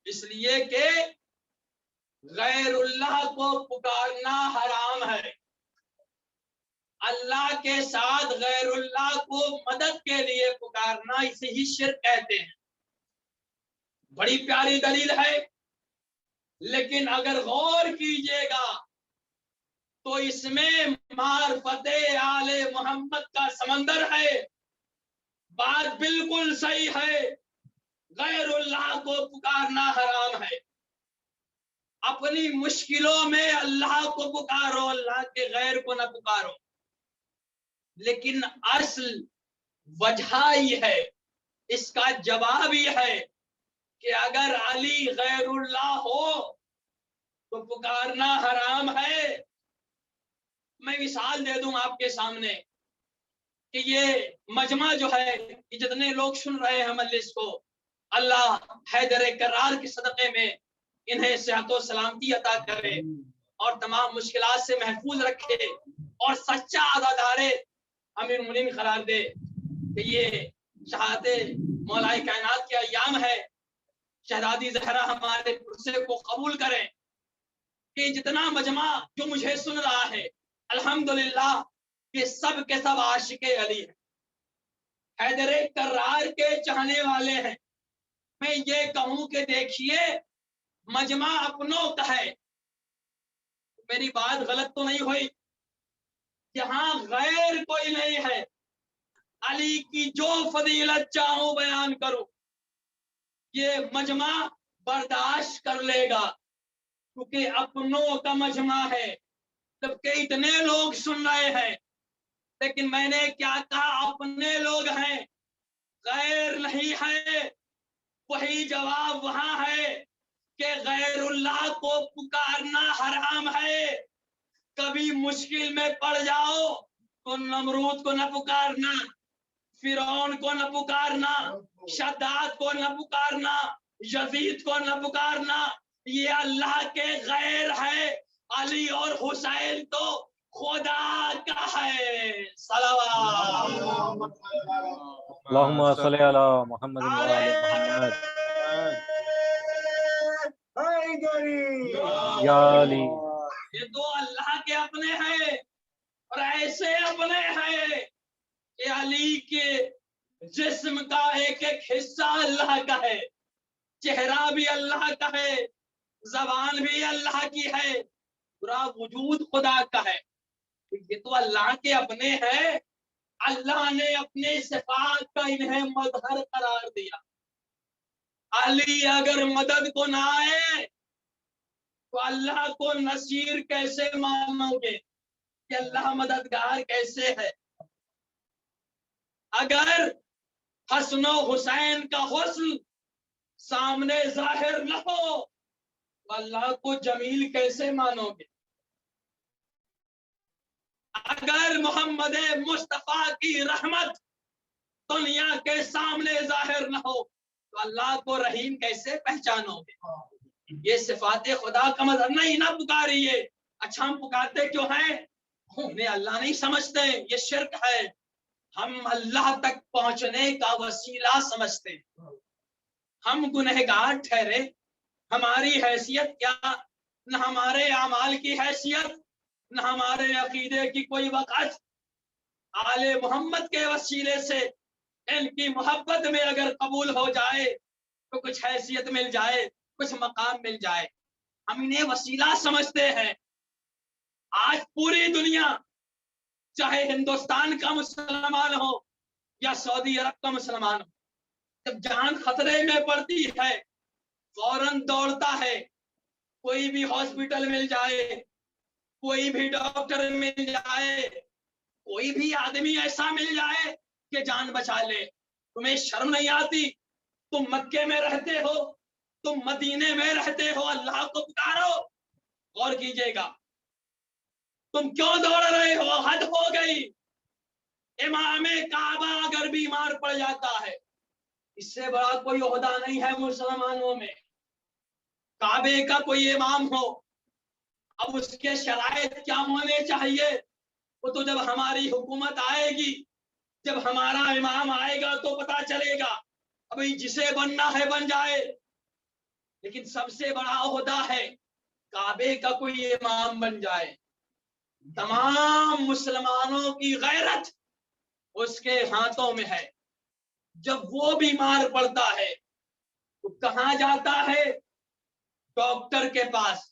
इसलिए कि गैरुल्लाह को पुकारना हराम है। अल्लाह के साथ गैरुल्लाह को मदद के लिए पुकारना, इसे ही शिर्क कहते हैं। बड़ी प्यारी दलील है, लेकिन अगर गौर कीजिएगा तो इसमें मारफते आले मोहम्मद का समंदर है। बात बिल्कुल सही है, गैरुल्लाह को पुकारना हराम है। अपनी मुश्किलों में अल्लाह को पुकारो, अल्लाह के गैर को न पुकारो। लेकिन असल वजह ये है, इसका जवाब ये है कि अगर अली गैरुल्लाह हो तो पुकारना हराम है। मैं मिसाल दे दूं आपके सामने कि ये मजमा जो है, कि जितने लोग सुन रहे हैं मजलिस को, अल्लाह हैदर करार के सदक़े में इन्हें सेहत व सलामती अता करे और तमाम मुश्किलात से महफूज रखे और सच्चा अज़ादारे अमीर मुनीन करार दे कि ये शहादत मौलाए कायनात के अय्याम है। शहजादी ज़हरा हमारे पुरसे को कबूल करें कि जितना मजमा जो मुझे सुन रहा है, अल्हम्दुलिल्लाह ये सब के सब आशिके अली है, हैदर करार के चाहने वाले हैं। मैं ये कहूं कि देखिए मजमा अपनों का है, मेरी बात गलत तो नहीं हुई, यहाँ गैर कोई नहीं है। अली की जो फजीलत चाहूं बयान करूं, ये मजमा बर्दाश्त कर लेगा, क्योंकि अपनों का मजमा है। जबकि इतने लोग सुन रहे हैं, लेकिन मैंने क्या कहा, अपने लोग हैं, गैर नहीं है। वही जवाब वहां है कि गैरुल्लाह को पुकारना हराम है। कभी मुश्किल में पड़ जाओ तो नमरूद को न पुकारना, फिरौन को न पुकारना, शद्दाद को न पुकारना, यजीद को न पुकारना। ये अल्लाह के गैर है। अली और हुसैन तो खुदा का है। सलावत अल्लाहुम्मा सल्ली अला मुहम्मदिन व आले मुहम्मद। या अली। ये दो अल्लाह के अपने हैं और ऐसे अपने हैं कि अली के जिस्म का एक एक हिस्सा अल्लाह का है, चेहरा भी अल्लाह का है, जबान भी अल्लाह की है, पूरा वजूद खुदा का है। ये तो अल्लाह के अपने हैं। अल्लाह ने अपने सिफात का इन्हें मजहर करार दिया। अली अगर मदद को ना आए तो अल्लाह को नसीर कैसे मानोगे कि अल्लाह मददगार कैसे है? अगर हसन हुसैन का हुस्न सामने जाहिर न हो तो अल्लाह को जमील कैसे मानोगे? अगर मोहम्मद मुस्तफा की रहमत दुनिया के सामने जाहिर न हो तो अल्लाह को रहीम कैसे पहचानोगे? ये सिफाते खुदा का मजहर नहीं, ना पुकारिए। अच्छा हम पुकारते क्यों हैं? उन्हें अल्लाह नहीं समझते, ये शिर्क है। हम अल्लाह तक पहुंचने का वसीला समझते हैं। हम गुनहगार ठहरे, हमारी हैसियत क्या, न हमारे अमाल की हैसियत, न हमारे अकीदे की कोई वक़्त। आले मोहम्मद के वसीले से इनकी मोहब्बत में अगर कबूल हो जाए तो कुछ हैसियत मिल जाए, कुछ मकाम मिल जाए। हम इन्हें वसीला समझते हैं। आज पूरी दुनिया, चाहे हिंदुस्तान का मुसलमान हो या सऊदी अरब का मुसलमान हो, जब जान खतरे में पड़ती है फौरन दौड़ता है। कोई भी हॉस्पिटल मिल जाए, कोई भी डॉक्टर मिल जाए, कोई भी आदमी ऐसा मिल जाए कि जान बचा ले। तुम्हें शर्म नहीं आती? तुम मक्के में रहते हो, तुम मदीने में रहते हो, अल्लाह को पुकारो। गौर कीजिएगा, तुम क्यों दौड़ रहे हो? हद हो गई। इमामे काबा अगर बीमार पड़ जाता है, इससे बड़ा कोई ओहदा नहीं है मुसलमानों में। काबे का कोई इमाम हो, अब उसके शराइत क्या होने चाहिए वो तो जब हमारी हुकूमत आएगी, जब हमारा इमाम आएगा तो पता चलेगा। अभी जिसे बनना है बन जाए, लेकिन सबसे बड़ा ओहदा है काबे का कोई इमाम बन जाए। तमाम मुसलमानों की गैरत उसके हाथों में है। जब वो बीमार पड़ता है तो कहाँ जाता है? डॉक्टर के पास,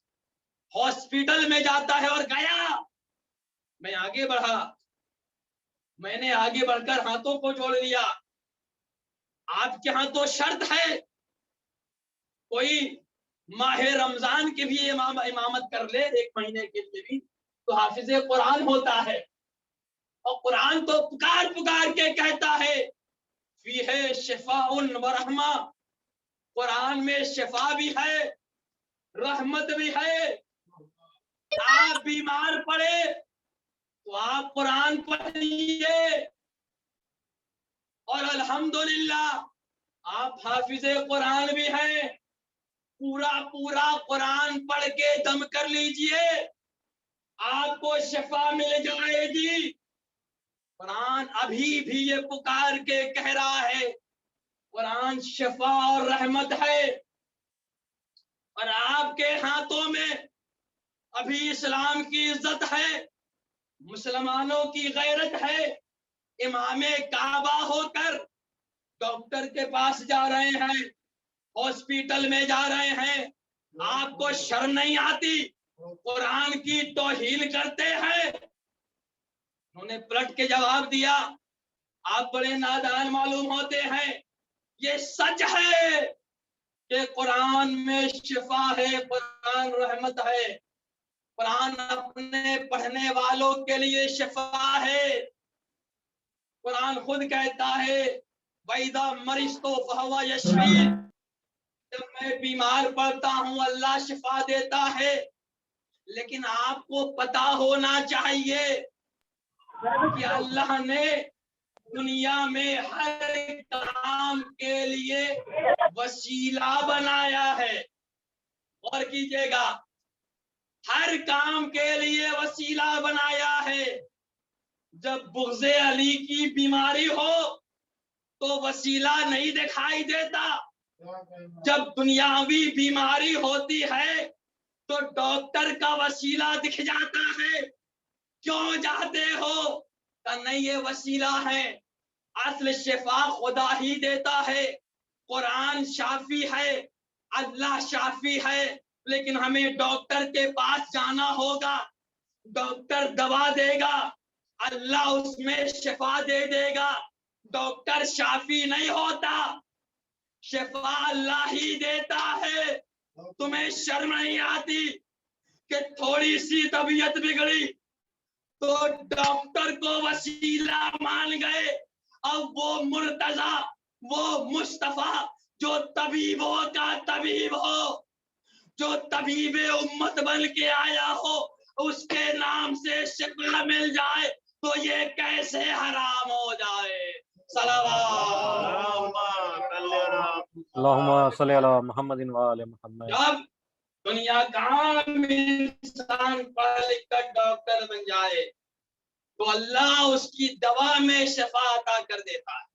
हॉस्पिटल में जाता है। और गया, मैं आगे बढ़ा, मैंने आगे बढ़कर हाथों को जोड़ लिया। आपके यहाँ तो शर्त है, कोई माहे रमजान की भी इमामत कर ले 1 महीने के लिए भी, तो हाफिजे कुरान होता है। और कुरान तो पुकार पुकार के कहता है फीहे शिफाउन व रहमा, कुरान में शिफा भी है, रहमत भी है। आप बीमार पड़े तो आप कुरान पढ़िए, और अल्हम्दुलिल्लाह आप हाफिजे कुरान भी हैं। पूरा पूरा कुरान पढ़ के दम कर लीजिए, आपको शिफा मिल जाएगी। कुरान अभी भी ये पुकार के कह रहा है कुरान शिफा और रहमत है। और आपके हाथों में अभी इस्लाम की इज्जत है, मुसलमानों की गैरत है। इमामे काबा होकर डॉक्टर के पास जा रहे हैं, हॉस्पिटल में जा रहे हैं, आपको शर्म नहीं आती? कुरान की तौहीन करते हैं। उन्होंने पलट के जवाब दिया, आप बड़े नादान मालूम होते हैं। ये सच है कि कुरान में शिफा है, कुरान रहमत है, कुरान अपने पढ़ने वालों के लिए शिफा है। कुरान खुद कहता है वैदा मरिस्तो फहुवा यशफी, जब मैं बीमार पड़ता हूं अल्लाह शिफा देता है। लेकिन आपको पता होना चाहिए कि अल्लाह ने दुनिया में हर काम के लिए वसीला बनाया है। और कीजिएगा, हर काम के लिए वसीला बनाया है। जब बुग़्ज़े अली की बीमारी हो तो वसीला नहीं दिखाई देता, जब दुनियावी बीमारी होती है तो डॉक्टर का वसीला दिख जाता है। क्यों जाते हो? का नहीं, ये वसीला है। असल शिफा खुदा ही देता है। कुरान शाफी है, अल्लाह शाफी है, लेकिन हमें डॉक्टर के पास जाना होगा। डॉक्टर दवा देगा, अल्लाह उसमें शिफा दे देगा। डॉक्टर शाफी नहीं होता, शिफा अल्लाह ही देता है। तुम्हें शर्म नहीं आती कि थोड़ी सी तबीयत बिगड़ी तो डॉक्टर को वसीला मान गए? अब वो मुर्तजा, वो मुस्तफा जो तबीबों का तबीब हो, जो तबीबे उम्मत बन के आया हो, उसके नाम से शिफा मिल जाए तो ये कैसे हराम हो जाए? अल्लाहुम्मा सल्ली अला मुहम्मदिन व आले मुहम्मद। जब दुनिया का इंसान पढ़ लिख कर डॉक्टर बन जाए तो अल्लाह उसकी दवा में शिफा अता कर देता है।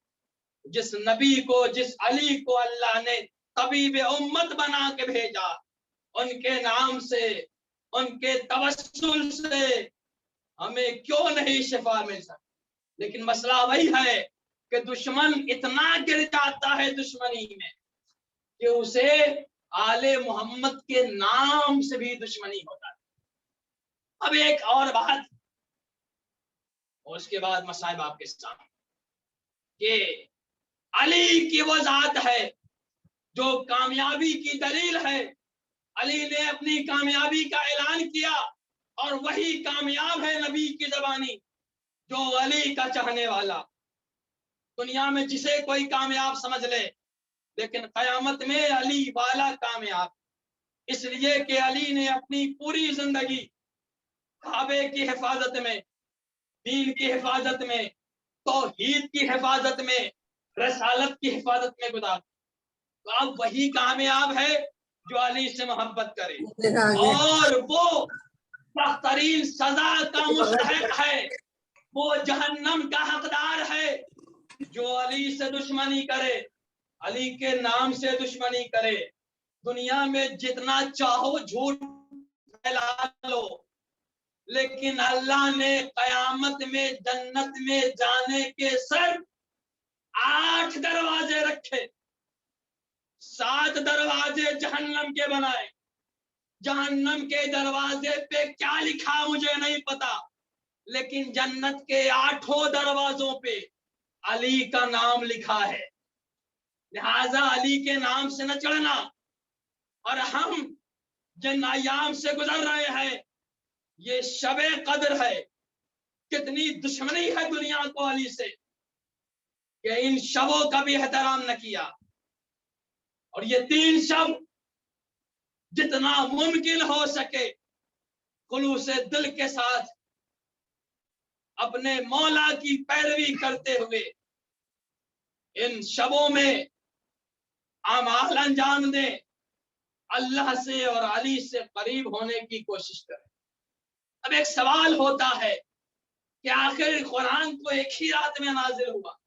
जिस नबी को, जिस अली को अल्लाह ने तबीब उम्मत बना के भेजा, उनके नाम से, उनके तवस्सुल से हमें क्यों नहीं शिफा मिल सकती? लेकिन मसला वही है कि दुश्मन इतना गिर जाता है दुश्मनी में कि उसे आले मोहम्मद के नाम से भी दुश्मनी होता है। अब एक और बात, और उसके बाद मसाइब आपके सामने, कि अली की वो जात है जो कामयाबी की दलील है। अली ने अपनी कामयाबी का ऐलान किया और वही कामयाब है नबी की ज़बानी, जो अली का चाहने वाला। दुनिया में जिसे कोई कामयाब समझ ले, लेकिन कयामत में अली वाला कामयाब, इसलिए कि अली ने अपनी पूरी जिंदगी काबे की हिफाजत में, दीन की हिफाजत में, तौहीद की हिफाजत में, रसालत की हिफाजत में गुजार। तो अब वही कामयाब है जो अली से मोहब्बत करे, और वो सख्तरीन सजा का मुस्तहिक है, वो जहन्नम का हकदार है जो अली से दुश्मनी करे, अली के नाम से दुश्मनी करे। दुनिया में जितना चाहो झूठ फैला लो, लेकिन अल्लाह ने कयामत में जन्नत में जाने के सिर्फ 8 दरवाजे रखे, 7 दरवाजे जहन्नम के बनाए। जहन्नम के दरवाजे पे क्या लिखा मुझे नहीं पता, लेकिन जन्नत के 8 दरवाजों पे अली का नाम लिखा है। लिहाजा अली के नाम से न चढ़ना। और हम जिन अयाम से गुजर रहे हैं, ये शबे कद्र है। कितनी दुश्मनी है दुनिया को अली से कि इन शबों का भी एहतराम न किया। और ये 3 शब जितना मुमकिन हो सके खुलूस दिल के साथ अपने मौला की पैरवी करते हुए इन शबों में अमाल अंजाम दें, अल्लाह से और अली से करीब होने की कोशिश करें। अब एक सवाल होता है कि आखिर कुरान तो एक ही रात में नाजिल हुआ,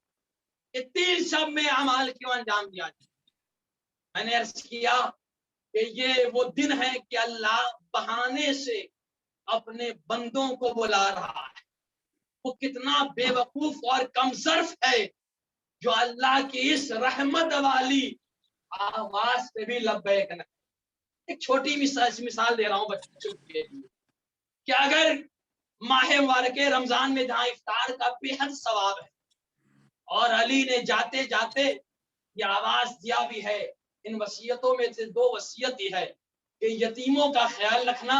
ये 3 शब में अमाल क्यों अंजाम दिया जाए? मैंने अर्ज किया कि ये वो दिन है कि अल्लाह बहाने से अपने बंदों को बुला रहा है। वो कितना बेवकूफ और कमसर्फ है जो अल्लाह की इस रहमत वाली आवाज पे भी लब्बैक न। एक छोटी मिसाल दे रहा हूं बच्चों के लिए कि अगर माह मुबारक रमजान में जहां इफ्तार का बेहद सवाब है और अली ने जाते जाते ये आवाज दिया भी है, इन वसीयतों में से 2 वसीयत ही है कि यतीमों का ख्याल रखना,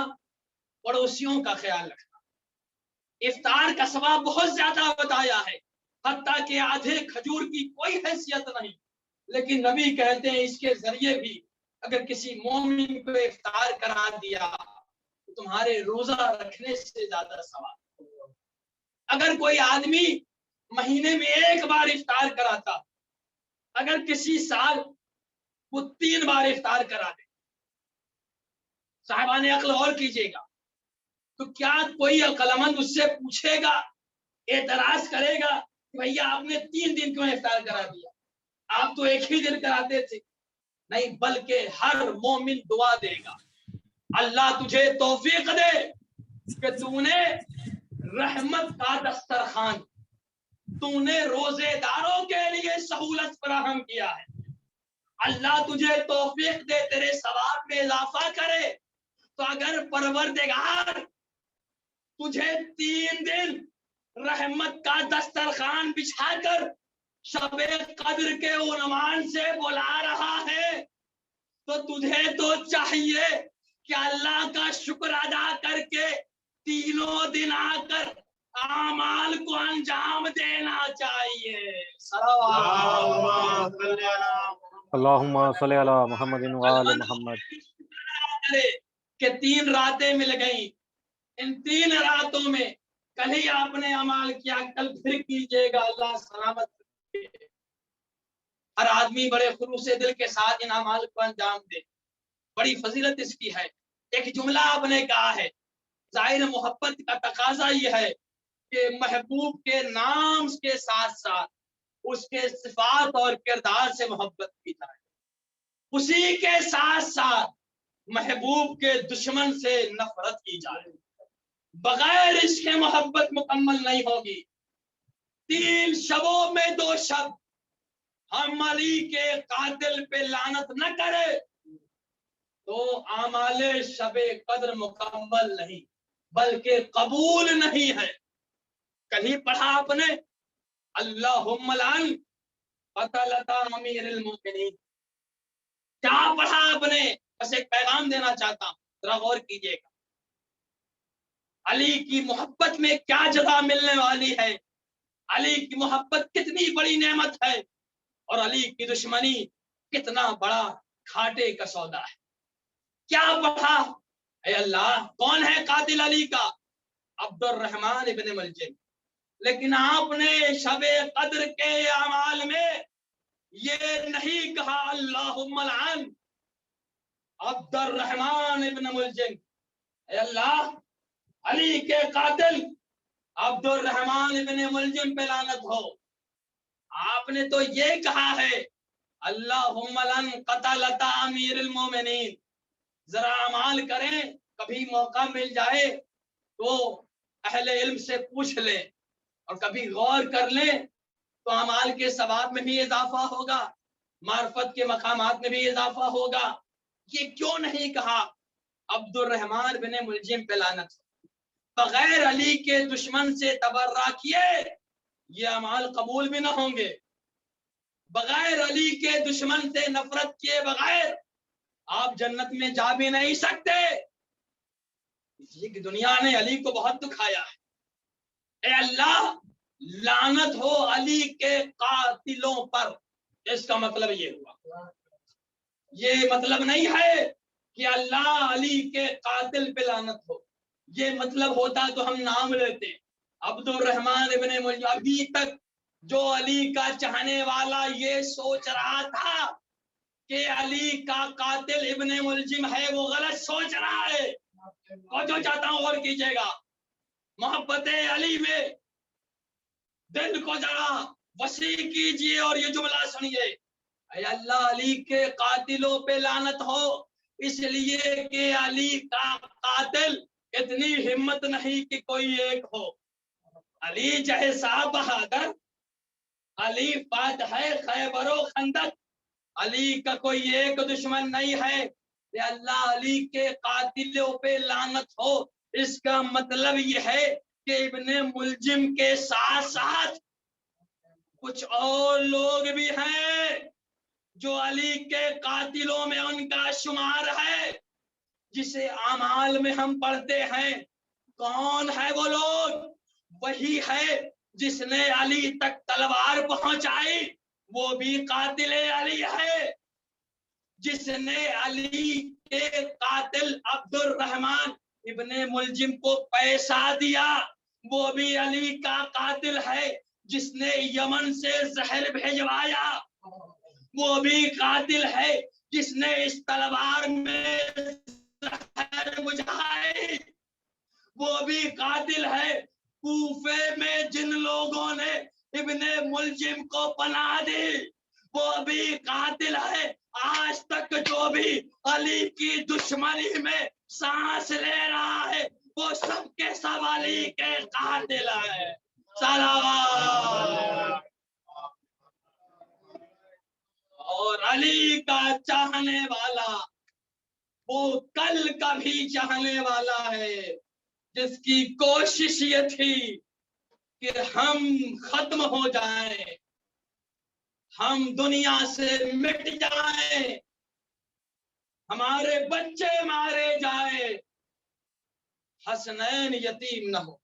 पड़ोसियों का ख्याल रखना। इफ्तार का सवाब बहुत ज्यादा बताया है, हत्ता कि आधे खजूर की कोई हैसियत नहीं, लेकिन नबी कहते हैं इसके जरिए भी अगर किसी मोमिन को इफ्तार करा दिया तो तुम्हारे रोजा रखने से ज्यादा सवाब। अगर कोई आदमी महीने में 1 बार इफ्तार कराता, अगर किसी साल वो 3 बार इफ्तार करा दे, साहिबाने अक्ल और कीजिएगा, तो क्या कोई अक्लमंद उससे पूछेगा, एतराज करेगा कि भैया आपने 3 दिन क्यों इफ्तार करा दिया, आप तो 1 ही दिन कराते थे? नहीं, बल्कि हर मोमिन दुआ देगा, अल्लाह तुझे तौफीक दे कि तूने रहमत का दस्तरखान, तूने रोजेदारों के लिए सहूलत फराहम किया है। अल्लाह तुझे तौफीक दे, तेरे सवाब में इजाफा करे। तो अगर परवरदिगार तुझे 3 दिन रहमत का दस्तरखान बिछाकर शबे कद्र के उन्वान से बुला रहा है, तो तुझे तो चाहिए कि अल्लाह का शुक्र अदा करके तीनों दिन आकर आमाल को अंजाम देना चाहिए। अल्लाहुम्मा सल्ली अला मुहम्मदिन व आले मुहम्मद। कि 3 रातें मिल गई, इन 3 रातों में कल ही आपने अमाल किया, कल फिर कीजिएगा, अल्लाह सलामत रखे। हर आदमी बड़े खुलूस दिल के साथ इन अमाल को अंजाम दे, बड़ी फजीलत इसकी है। एक जुमला आपने कहा है, जाहिर मोहब्बत का तकाजा ये है कि महबूब के नाम के साथ साथ उसके सिफात और किरदार से मोहब्बत की जाए, उसी के साथ साथ महबूब के दुश्मन से नफरत की जाए। बगैर इसके मोहब्बत मुकम्मल नहीं होगी। 3 शबों में 2 शब हम अली के कातिल पे लानत न करे तो आमाले शबे कद्र मुकम्मल नहीं बल्कि कबूल नहीं है। कहीं पढ़ा आपने अल्लाहुम्मा लान क़तलता अमीरुल मोमिनीन? क्या पढ़ा आपने? बस एक पैगाम देना चाहता हूं, जरा गौर कीजिएगा। अली की मोहब्बत में क्या जगह मिलने वाली है, अली की मोहब्बत कितनी बड़ी नेमत है और अली की दुश्मनी कितना बड़ा घाटे का सौदा है। क्या पढ़ा? ऐ अल्लाह, कौन है कातिल अली का? अब्दुर्रहमान इब्न मुलजिम। लेकिन आपने शबे कद्र के अमाल में ये नहीं कहा अल्लाहुम्मा लान अब्दुर्रहमान इब्न मुलजिम। ऐ अल्लाह, अली के कातिल अब्दुर्रहमान इब्न मुलजिम पे लानत हो। आपने तो ये कहा है अल्लाहुम्मा लान क़तलता अमीरुल मोमिनीन। जरा अमाल करें, कभी मौका मिल जाए तो अहले इल्म से पूछ ले और कभी गौर कर ले तो अमाल के सवाब में भी इजाफा होगा, मार्फत के मकामात में भी इजाफा होगा। ये क्यों नहीं कहा अब्दुर्रहमान बिन मुलजिम पे लानत? बगैर अली के दुश्मन से तबर्रा किए ये अमाल कबूल भी ना होंगे। बगैर अली के दुश्मन से नफरत किए बगैर आप जन्नत में जा भी नहीं सकते। इसलिए कि दुनिया ने अली को बहुत दुखाया है। ए अल्लाह, लानत हो अली के कातिलों पर। इसका मतलब ये हुआ, ये मतलब नहीं है कि अल्लाह अली के कातिल पे लानत हो। ये मतलब होता तो हम नाम लेते अब्दुर्रहमान इब्न मुलजिम। अभी तक जो अली का चाहने वाला ये सोच रहा था कि अली का कातिल इब्न मुलजिम है, वो गलत सोच रहा है। और जो चाहता हूं और कीजिएगा, मोहब्बत अली में दिल को जरा वसी कीजिए और ये जुमला सुनिए, अल्लाह अली के कातिलों पे लानत हो इसलिए कि अली का कातिल इतनी हिम्मत नहीं कि कोई एक हो। अली जैसा बहादुर, अली फातह है खैबरो खंदक, अली का कोई एक दुश्मन नहीं है। अल्लाह अली के कातिलों पे लानत हो, इसका मतलब यह है कि इब्ने मुलजिम के साथ साथ कुछ और लोग भी हैं जो अली के कातिलों में उनका शुमार है, जिसे अमाल में हम पढ़ते हैं। कौन है वो लोग? वही है जिसने अली तक तलवार पहुंचाई, वो भी कातिल अली है। जिसने अली के कातिल अब्दुर्रहमान इब्ने मुलजिम को पैसा दिया, वो भी अली का कातिल है। जिसने यमन से जहर भेजवाया, वो भी कातिल है। जिसने इस तलवार में जहर बुझाई, वो भी कातिल है। कूफे में जिन लोगों ने इब्ने मुलजिम को पनाह दी, वो भी कातिल है। आज तक जो भी अली की दुश्मनी में सांस ले रहा है, वो सब के सब अली के कातिल है। सलावत। और अली का चाहने वाला वो कल का भी चाहने वाला है, जिसकी कोशिश ये थी कि हम खत्म हो जाएं, हम दुनिया से मिट जाएं, हमारे बच्चे मारे जाएं, हसनैन यतीम न हो।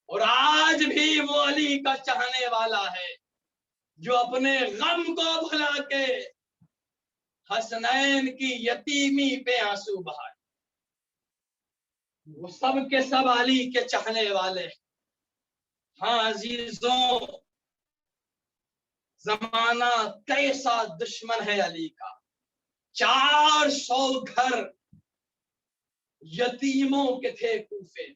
और आज भी वो अली का चाहने वाला है जो अपने गम को भुला के हसनैन की यतीमी पे आंसू बहाए। वो सब के सब अली के चाहने वाले हैं। हाँ अजीजों, जमाना कैसा दुश्मन है अली का। 400 घर यतीमों के थे कूफे,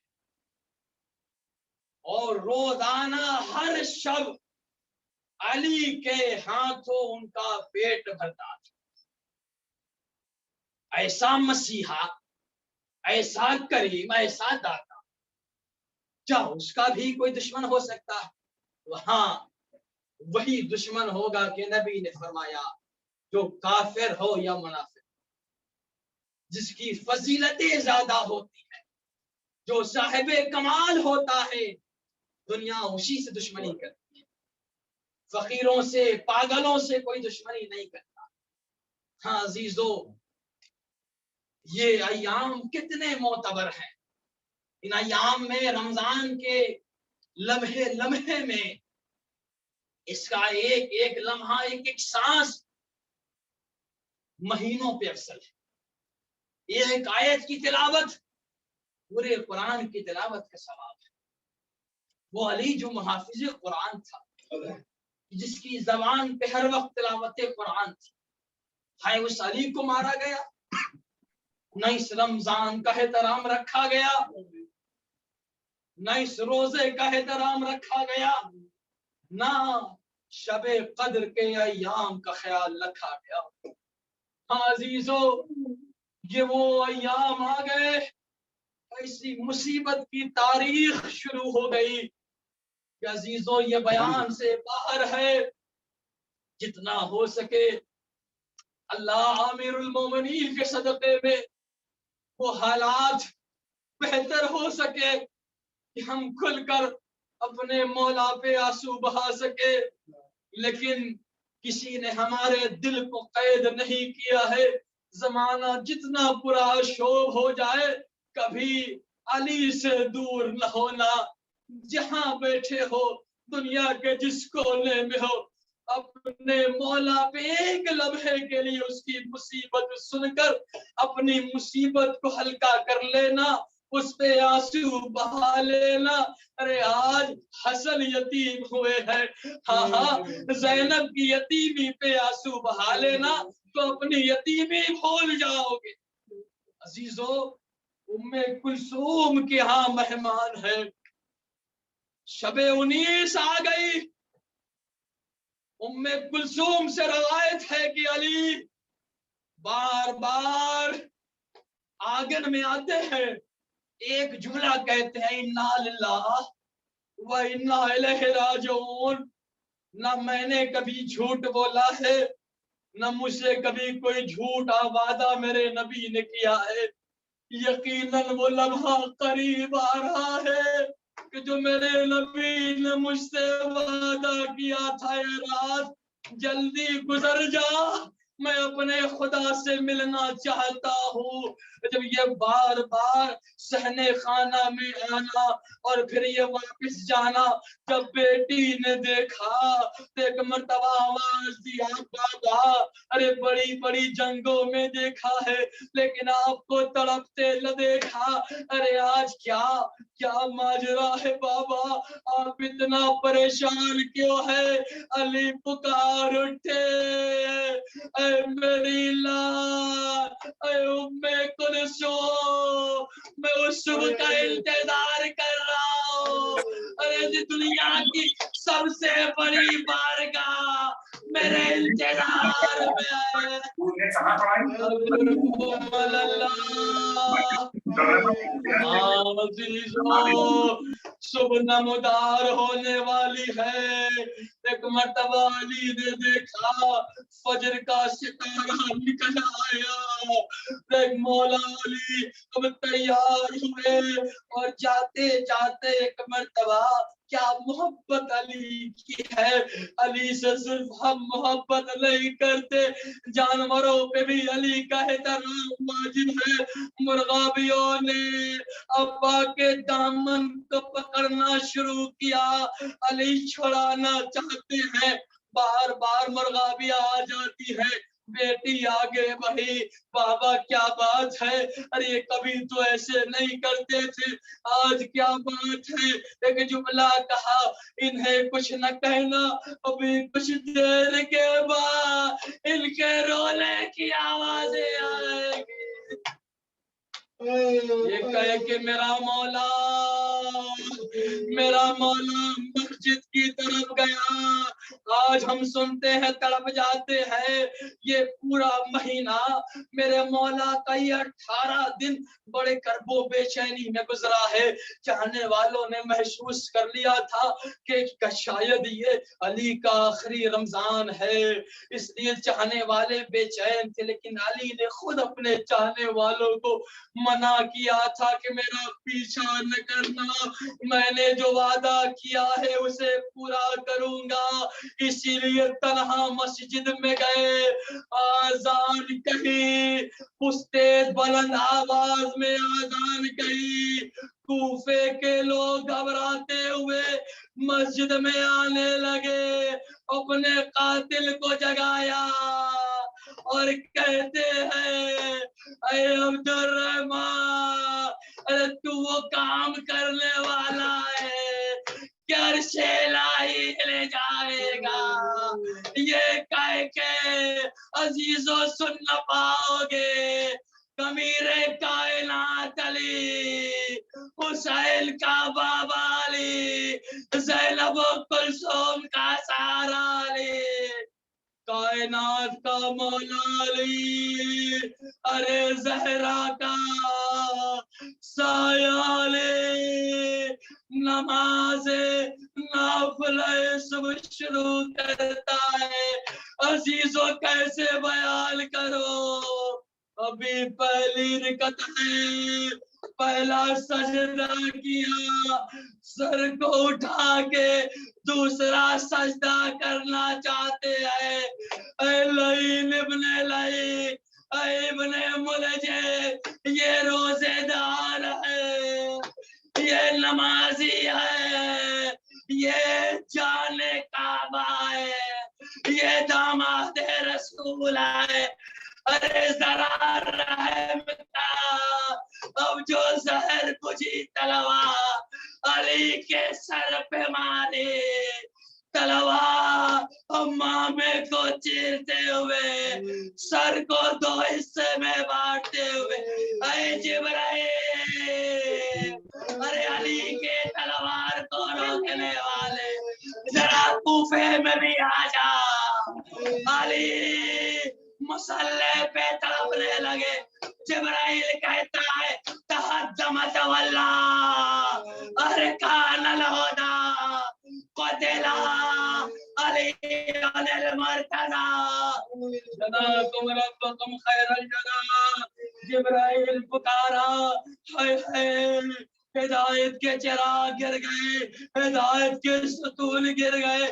और रोजाना हर शब अली के हाथों उनका पेट भरता था। ऐसा मसीहा, ऐसा करीम, ऐसा दाता, क्या उसका भी कोई दुश्मन हो सकता है? वहां वही दुश्मन होगा कि नबी ने फरमाया जो काफिर हो या मुनाफिक, जिसकी फजीलतें ज्यादा होती है, जो साहिबे कमाल होता है, दुनिया उसी से दुश्मनी करती है। फकीरों से, पागलों से कोई दुश्मनी नहीं करता। हाँ अजीजो, ये अयाम कितने मोतबर हैं। इन अयाम में, रमजान के लम्हे लम्हे में, इसका एक एक लम्हा, एक एक सांस महीनों पे अफसल है। एक आयत की तिलावत पूरे कुरान की तिलावत का सवाब है। वो अली जो मुहाफिज कुरान था, जिसकी जबान पे हर वक्त तिलावत कुरान थी, हाय उस अली को मारा गया, न इस रमजान का एहतराम रखा गया, न इस रोजे का एहतराम रखा गया, ना शबे कद्र के अयाम का ख्याल रखा गया। हाँ अजीजो, ये वो अयाम आ गए, ऐसी मुसीबत की तारीख शुरू हो गई कि अजीजो ये बयान से बाहर है। जितना हो सके अल्लाह आमिरुल मोमिनीन के सदक़े में वो हालात बेहतर हो सके कि हम खुलकर अपने मौला पे आंसू बहा सके, लेकिन किसी ने हमारे दिल को कैद नहीं किया है। जमाना जितना बुरा शोभ हो जाए, कभी अली से दूर न होना। जहां बैठे हो, दुनिया के जिस कोने में हो, अपने मौला पे एक लम्हे के लिए उसकी मुसीबत सुनकर अपनी मुसीबत को हल्का कर लेना, उस पे आंसू बहा लेना। अरे आज हसन यतीम हुए हैं, हाँ हाँ, ज़ैनब की यतीमी पे आंसू बहा लेना तो अपनी यतीमी भूल जाओगे। अजीजो, उम्मे कुलसूम के यहाँ मेहमान है, शबे 19 आ गई। उम्मे कुलसूम से रवायत है कि अली बार बार आंगन में आते हैं, एक जुमला कहते हैं, इन्ना लिल्लाह व इन्ना इलैहि राजिऊन। ना मैंने कभी झूठ बोला है, न मुझसे कभी कोई झूठा वादा मेरे नबी ने किया है। यकीनन वो लम्हा करीब आ रहा है कि जो मेरे नबी ने मुझसे वादा किया था, ये रात जल्दी गुजर जा, मैं अपने खुदा से मिलना चाहता हूँ। जब ये बार बार सहने खाना में आना और फिर ये वापस जाना, जब बेटी ने देखा तो एक मर्तबा आवाज दिया, बाबा अरे बड़ी बड़ी जंगों में देखा है लेकिन आपको तड़पते न देखा। अरे आज क्या क्या माजरा है बाबा, आप इतना परेशान क्यों है? अली पुकार उठे, ऐ मेरी लाल, ऐ उम्मे कुलसूम, मैं उस सुबह का इंतजार कर रहा हूँ। अरे जी दुनिया की सबसे बड़ी बारगाह मेरे इंतजार में है। सुबह नमदार होने वाली है। एक मर्तबा अली ने देखा फजर का सितारा निकल आया। देख मौला अली अब तैयार हुए और जाते जाते एक मर्तबा, क्या मोहब्बत अली की है। अली से सिर्फ हम मोहब्बत नहीं करते, जानवरों पे भी अली का एहतराम वाजिब है। मुर्गाबियों ने अब्बा के दामन को पकड़ना शुरू किया, अली छुड़ाना चाहते हैं, बार बार मुर्गाबिया आ जाती है, बेटी आगे बढ़ी, बाबा क्या बात है? अरे कभी तो ऐसे नहीं करते थे, आज क्या बात है? एक जुमला कहा, इन्हें कुछ न कहना, अभी कुछ देर के बाद इनके रोने की आवाजें आएगी। ये कहे कि मेरा मौला मस्जिद की तरफ गया, आज हम सुनते हैं, तड़प जाते हैं। ये पूरा महीना मेरे मौला का ये 18 दिन बड़े करबो बेचैनी में गुजरा है। चाहने वालों ने महसूस कर लिया था कि शायद ये अली का आखिरी रमजान है, इसलिए चाहने वाले बेचैन थे। लेकिन अली ने खुद अपने चाहने वालों को मना किया था कि मेरा पीछा न करना, मैंने जो वादा किया है उसे पूरा करूंगा। इसीलिए तन्हा मस्जिद में गए, आजान कही, उस तेज बुलंद आवाज में आजान कही। कूफे के लोग घबराते हुए मस्जिद में आने लगे, अपने कातिल को जगाया और कहते हैं, अरे अब्दुल रहमान, अरे तू वो काम करने वाला है क्या शेलाई ले जाएगा? ये कह के अजीजों सुन न पाओगे, कमीरे कायनात अली, हुसैन का बाबा अली, ज़ैनब कुलसूम का सहारा अली, कायनात का मौला अली, अरे जहरा का साया अली, नमाज़े नाफिले सुबह शुरू करता है। अजीजों कैसे बयान करो, अभी पहली रिकत है, पहला सजदा किया, सर को उठा के दूसरा सजदा करना चाहते हैं। लईन इब्ने लई, इब्ने मुलजे, ये रोजेदार है, ये नमाजी है, ये जाने काबा है, ये दामाद रसूल है। अरे जरा रहम का, अब जो जहर बुझी तलवार अली के सर पे मारी, तलवार मामे को चीरते हुए, सर को दो हिस्से में बांटते हुए, अरे जिब्राइल, अरे अली के तलवार को रोकने वाले, जरा कूफे में भी आ जा। अली मुसल्ले पे तड़पने लगे। जिब्राइल कहता है, तहज्जमत वल्लाह, अरे कानल होदा क़तिला अली अल मर्तज़ा, जज़ाकुम रब्बुकुम खैरल जज़ा। जिब्राइल पुकारा, हाय हाय, हिदायत के चिराग गिर गए, हिदायत के सतून गिर गए,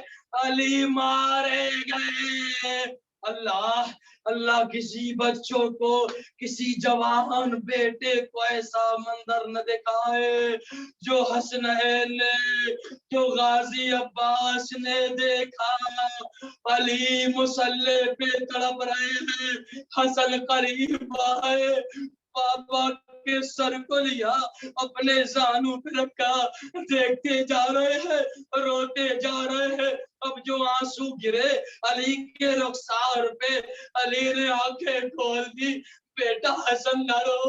अली मारे गए। अल्लाह अल्लाह किसी बच्चों को, किसी जवान बेटे को ऐसा मंजर न दिखाए जो हसनैन ने, जो गाजी अब्बास ने देखा। अली मुसल्ले पे तड़प रहे हैं, हसन करीब आए, पापा के सर को लिया, अपने जानू पे रखा, देखते जा रहे हैं, रोते जा रहे हैं। अब जो आंसू गिरे अली के रुखसार पे, अली ने आंखें खोल दी। बेटा हसन न रो,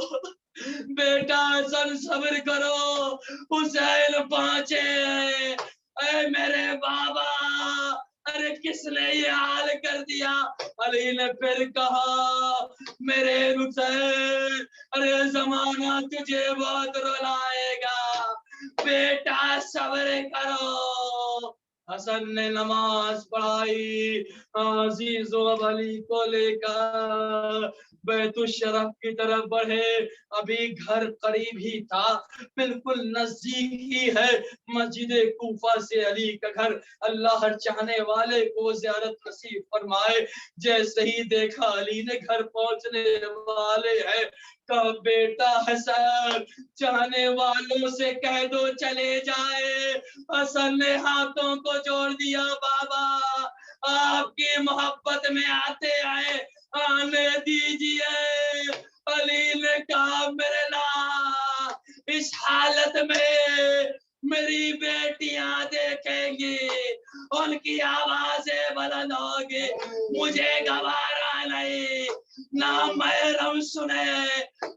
बेटा हसन सब्र करो, हुसैन पहुंचे। ऐ मेरे बाबा, अरे किसने ये हाल कर दिया? अली ने फिर कहा, मेरे हुसैन, अरे जमाना तुझे बहुत रुलाएगा, बेटा सब्र करो। हसन ने नमाज पढ़ाई, अजीजों अली को लेकर बैतुशरफ की तरफ बढ़े। अभी घर करीब ही था, बिल्कुल नजदीक ही है मस्जिद कूफा से अली का घर। अल्लाह हर चाहने वाले को ज़ियारत नसीब फरमाए। जैसे ही देखा अली ने घर पहुंचने वाले हैं, कहा, बेटा हसन, चाहने वालों से कह दो चले जाए। हसन ने हाथों को जोड़ दिया, बाबा आपकी मोहब्बत में आते आए, आने दीजिए। अली ने कहा, मेरे ला, इस हालत में मेरी बेटियां देखेंगी, उनकी आवाजें बुलंद होगी, मुझे गवारा नहीं, ना महरम सुने।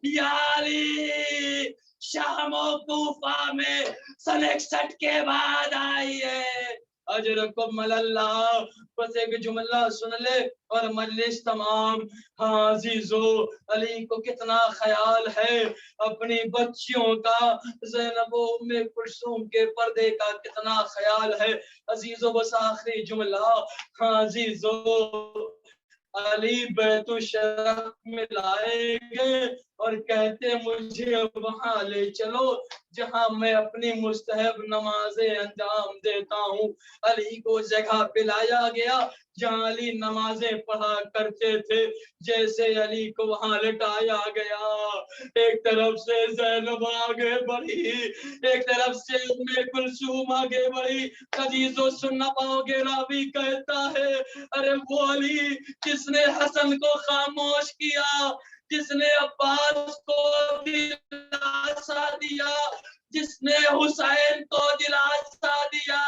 या अली, शाम कूफा में सन 61 के बाद आई है। अजरकुम अल्लाह। बस एक जुमला सुन ले और मजलिस तमाम। हाँ अजीजो, अली को कितना ख्याल है अपनी बच्चियों का, ज़ैनब उम्मे कुलसूम के पर्दे का कितना ख्याल है अजीजो। बस आखिरी जुमला। हाँ अजीजो, अली बैतुशरफ में लाएंगे और कहते मुझे वहां ले चलो जहां मैं अपनी मुस्तहब नमाजें अंजाम देता हूँ। अली को जगह पे लाया गया जहां अली नमाजें पढ़ा करते थे। जैसे अली को वहां लटाया गया, एक तरफ से ज़ैनब आगे बढ़ी, एक तरफ से उम्मे कुलसूम आगे बढ़ी। अजीजों सुनना पाओगे, रावी कहता है अरे वो अली जिसने हसन को खामोश किया, जिसने अब्बास को दिलासा दिया, जिसने हुसैन को दिलासा दिया।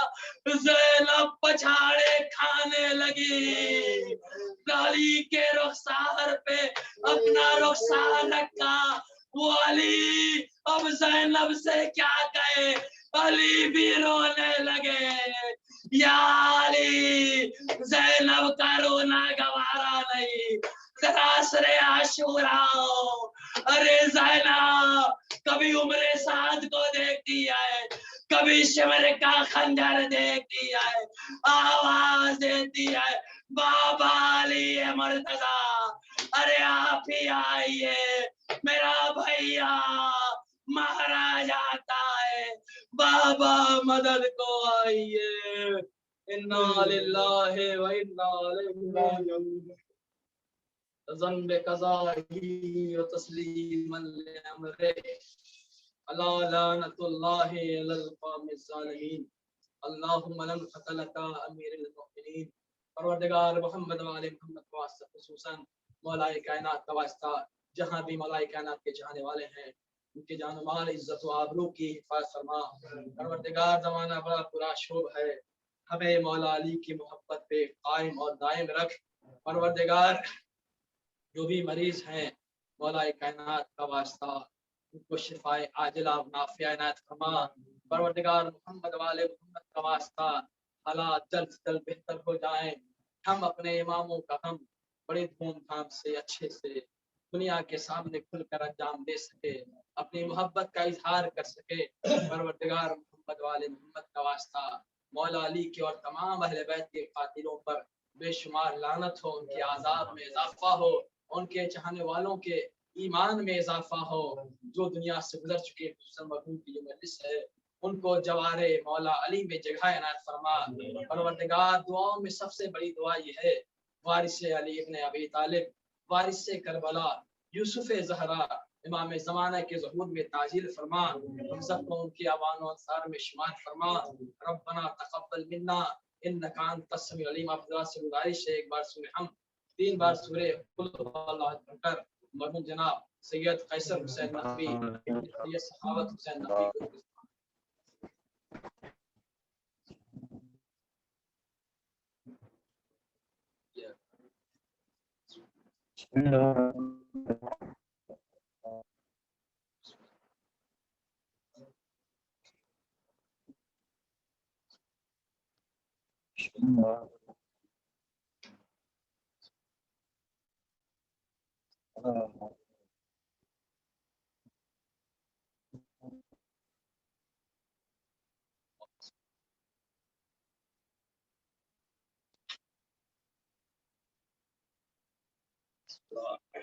ज़ैनब पछाड़े खाने लगी, अली के रुखसार पे अपना रुखसार रखा। वो अली अब ज़ैनब से क्या कहे, अली भी रोने लगे। या अली, ज़ैनब का रोना गवारा नहीं, जरासरे आशूरा। अरे ज़ैनब कभी उम्रे साद को देखती है, कभी शिमर का खंजर देखती है, आवाज देती है बाबा अली मुर्तजा, अरे आप ही आइए, मेरा भैया महाराज आता है, बाबा मदद को आइए। इन्ना लिल्लाहि व इन्ना इलैहि राजिऊन। ज़न बिक़ज़ाही व तस्लीमन लिअम्रिही, अला लानतुल्लाहि अलल क़ौमिज़ ज़ालिमीन। अल्लाहुम्मा लन क़तलका अमीरुल मुमिनीन। परवरदिगार मोहम्मद व आले मोहम्मद के वास्ते खुसूसन मौलाए कायनात का वास्ता, जहाँ भी मौलाए कायनात के चाहने वाले हैं उनके जान माल इज्जत व आबरू की हिफाजत फरमा। परवरदिगार ज़माना बड़ा पुरशोभ है, हमें मौला अली की मोहब्बत पे कायम और दायम रख। परवरदिगार जो भी मरीज हैं मौला कायनात का वास्ता उनको शिफाए आजिला नाफिया इनायत फरमा। परवरदिगार मोहम्मद वाले मोहम्मद का वास्ता हालात जल्द से जल्द बेहतर हो जाएं, हम अपने इमामों का हम बड़े धूमधाम से अच्छे से दुनिया के सामने खुलकर अंजाम दे सके, अपनी मोहब्बत का इजहार कर सके। परवरदिगार मोहम्मद वाले मोहम्मद का वास्ता मौला अली के और तमाम अहले बैत के कातिलों पर बेशुमार लानत हो, उनके आज़ाब में इजाफा हो, उनके चाहने वालों के ईमान में इजाफा हो। जो दुनिया से गुजर चुके मरहूम की जो मजलिस है उनको जवारे मौला अली में जगह इनायत फरमा। परवरदिगार दुआओं में सबसे बड़ी दुआ ये है, वारिस अली इब्न अबी तालिब, वारिस करबला, यूसुफ ज़हरा, इमाम ज़माना के ज़हूर में ताजील फरमा। हम सबको उनकी आवान और अंसार में शुमार फरमा। रब्बना तक़ब्बल मिन्ना इन्नका अंतस समीउल अलीम। आप दुआ से गुजारिश है एक बार सूरह हम 3 बार सूरह कुल हुवल्लाह पढ़कर मरहूम जनाब सैयद कैसर हुसैन नकवी, सैयद सखावत हुसैन नकवी को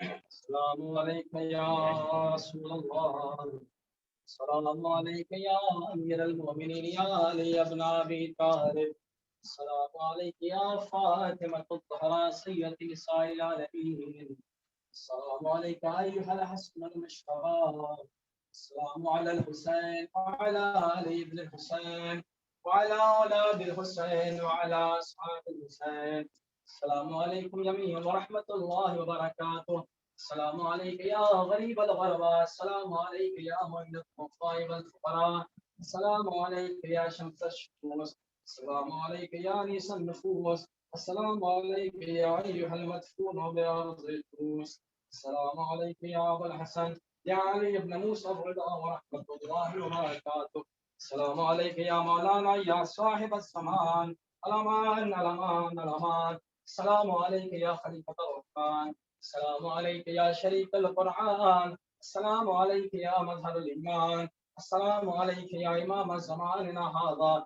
अस्सलामु अलैकुम या रसूलल्लाह, अस्सलामु अलैकुम या अमीरुल मोमिनीन या अली इब्न अबी तालिब, अस्सलामु अलैकुम या फातिमतुत ज़हरा सय्यदति निसाइल आलमीन, अस्सलामु अलैकुम अय्युहल हसनुल मुश्तबा, अस्सलामु अलल हुसैन व अला अली इब्न हुसैन व अला औलादिल हुसैन व अला अस्हाबिल हुसैन। अस्सलामु अलैकुम जमीअन व रहमतुल्लाहि व बरकातुहू। अस्सलामु अलैकुम या गरीबल ग़रबा, अस्सलामु अलैकुम या मुइनल फ़ुक़राइ वल फ़ुक़रा, अस्सलामु अलैकुम या शम्सश शुमूस, अस्सलामु अलैकुम या अनीसन नुफूस, अस्सलामु अलैकुम या अय्युहल मदफून बिअर्ज़िल फ़ूस, अस्सलामु अलैकुम या अबुल हसन या अली इब्न मूसा रिज़ा व रहमतुल्लाहि व बरकातुहू। अस्सलामु अलैकुम या मौलाना या साहिबस ज़मान, Alaman, alaman, alaman. Assalamu alayka ya Khalifat al-Rahman. Assalamu alayka ya Sharif al-Quran. Assalamu alayka ya Madhar al-Iman. Assalamu alayka ya Imam zamanina hadha.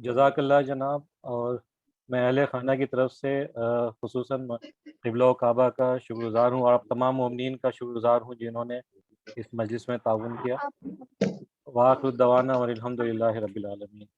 जज़ाकल्लाह जनाब। और मैं अहले खाना की तरफ से खुसूसन क़िबला काबा का शुक्रगुज़ार हूँ और आप तमाम मोमिनीन का शुक्रगुज़ार हूँ जिन्होंने इस मजलिस में ताउन किया। वाखिर दवाना वल्हम्दुलिल्लाहि रब्बिल आलमीन।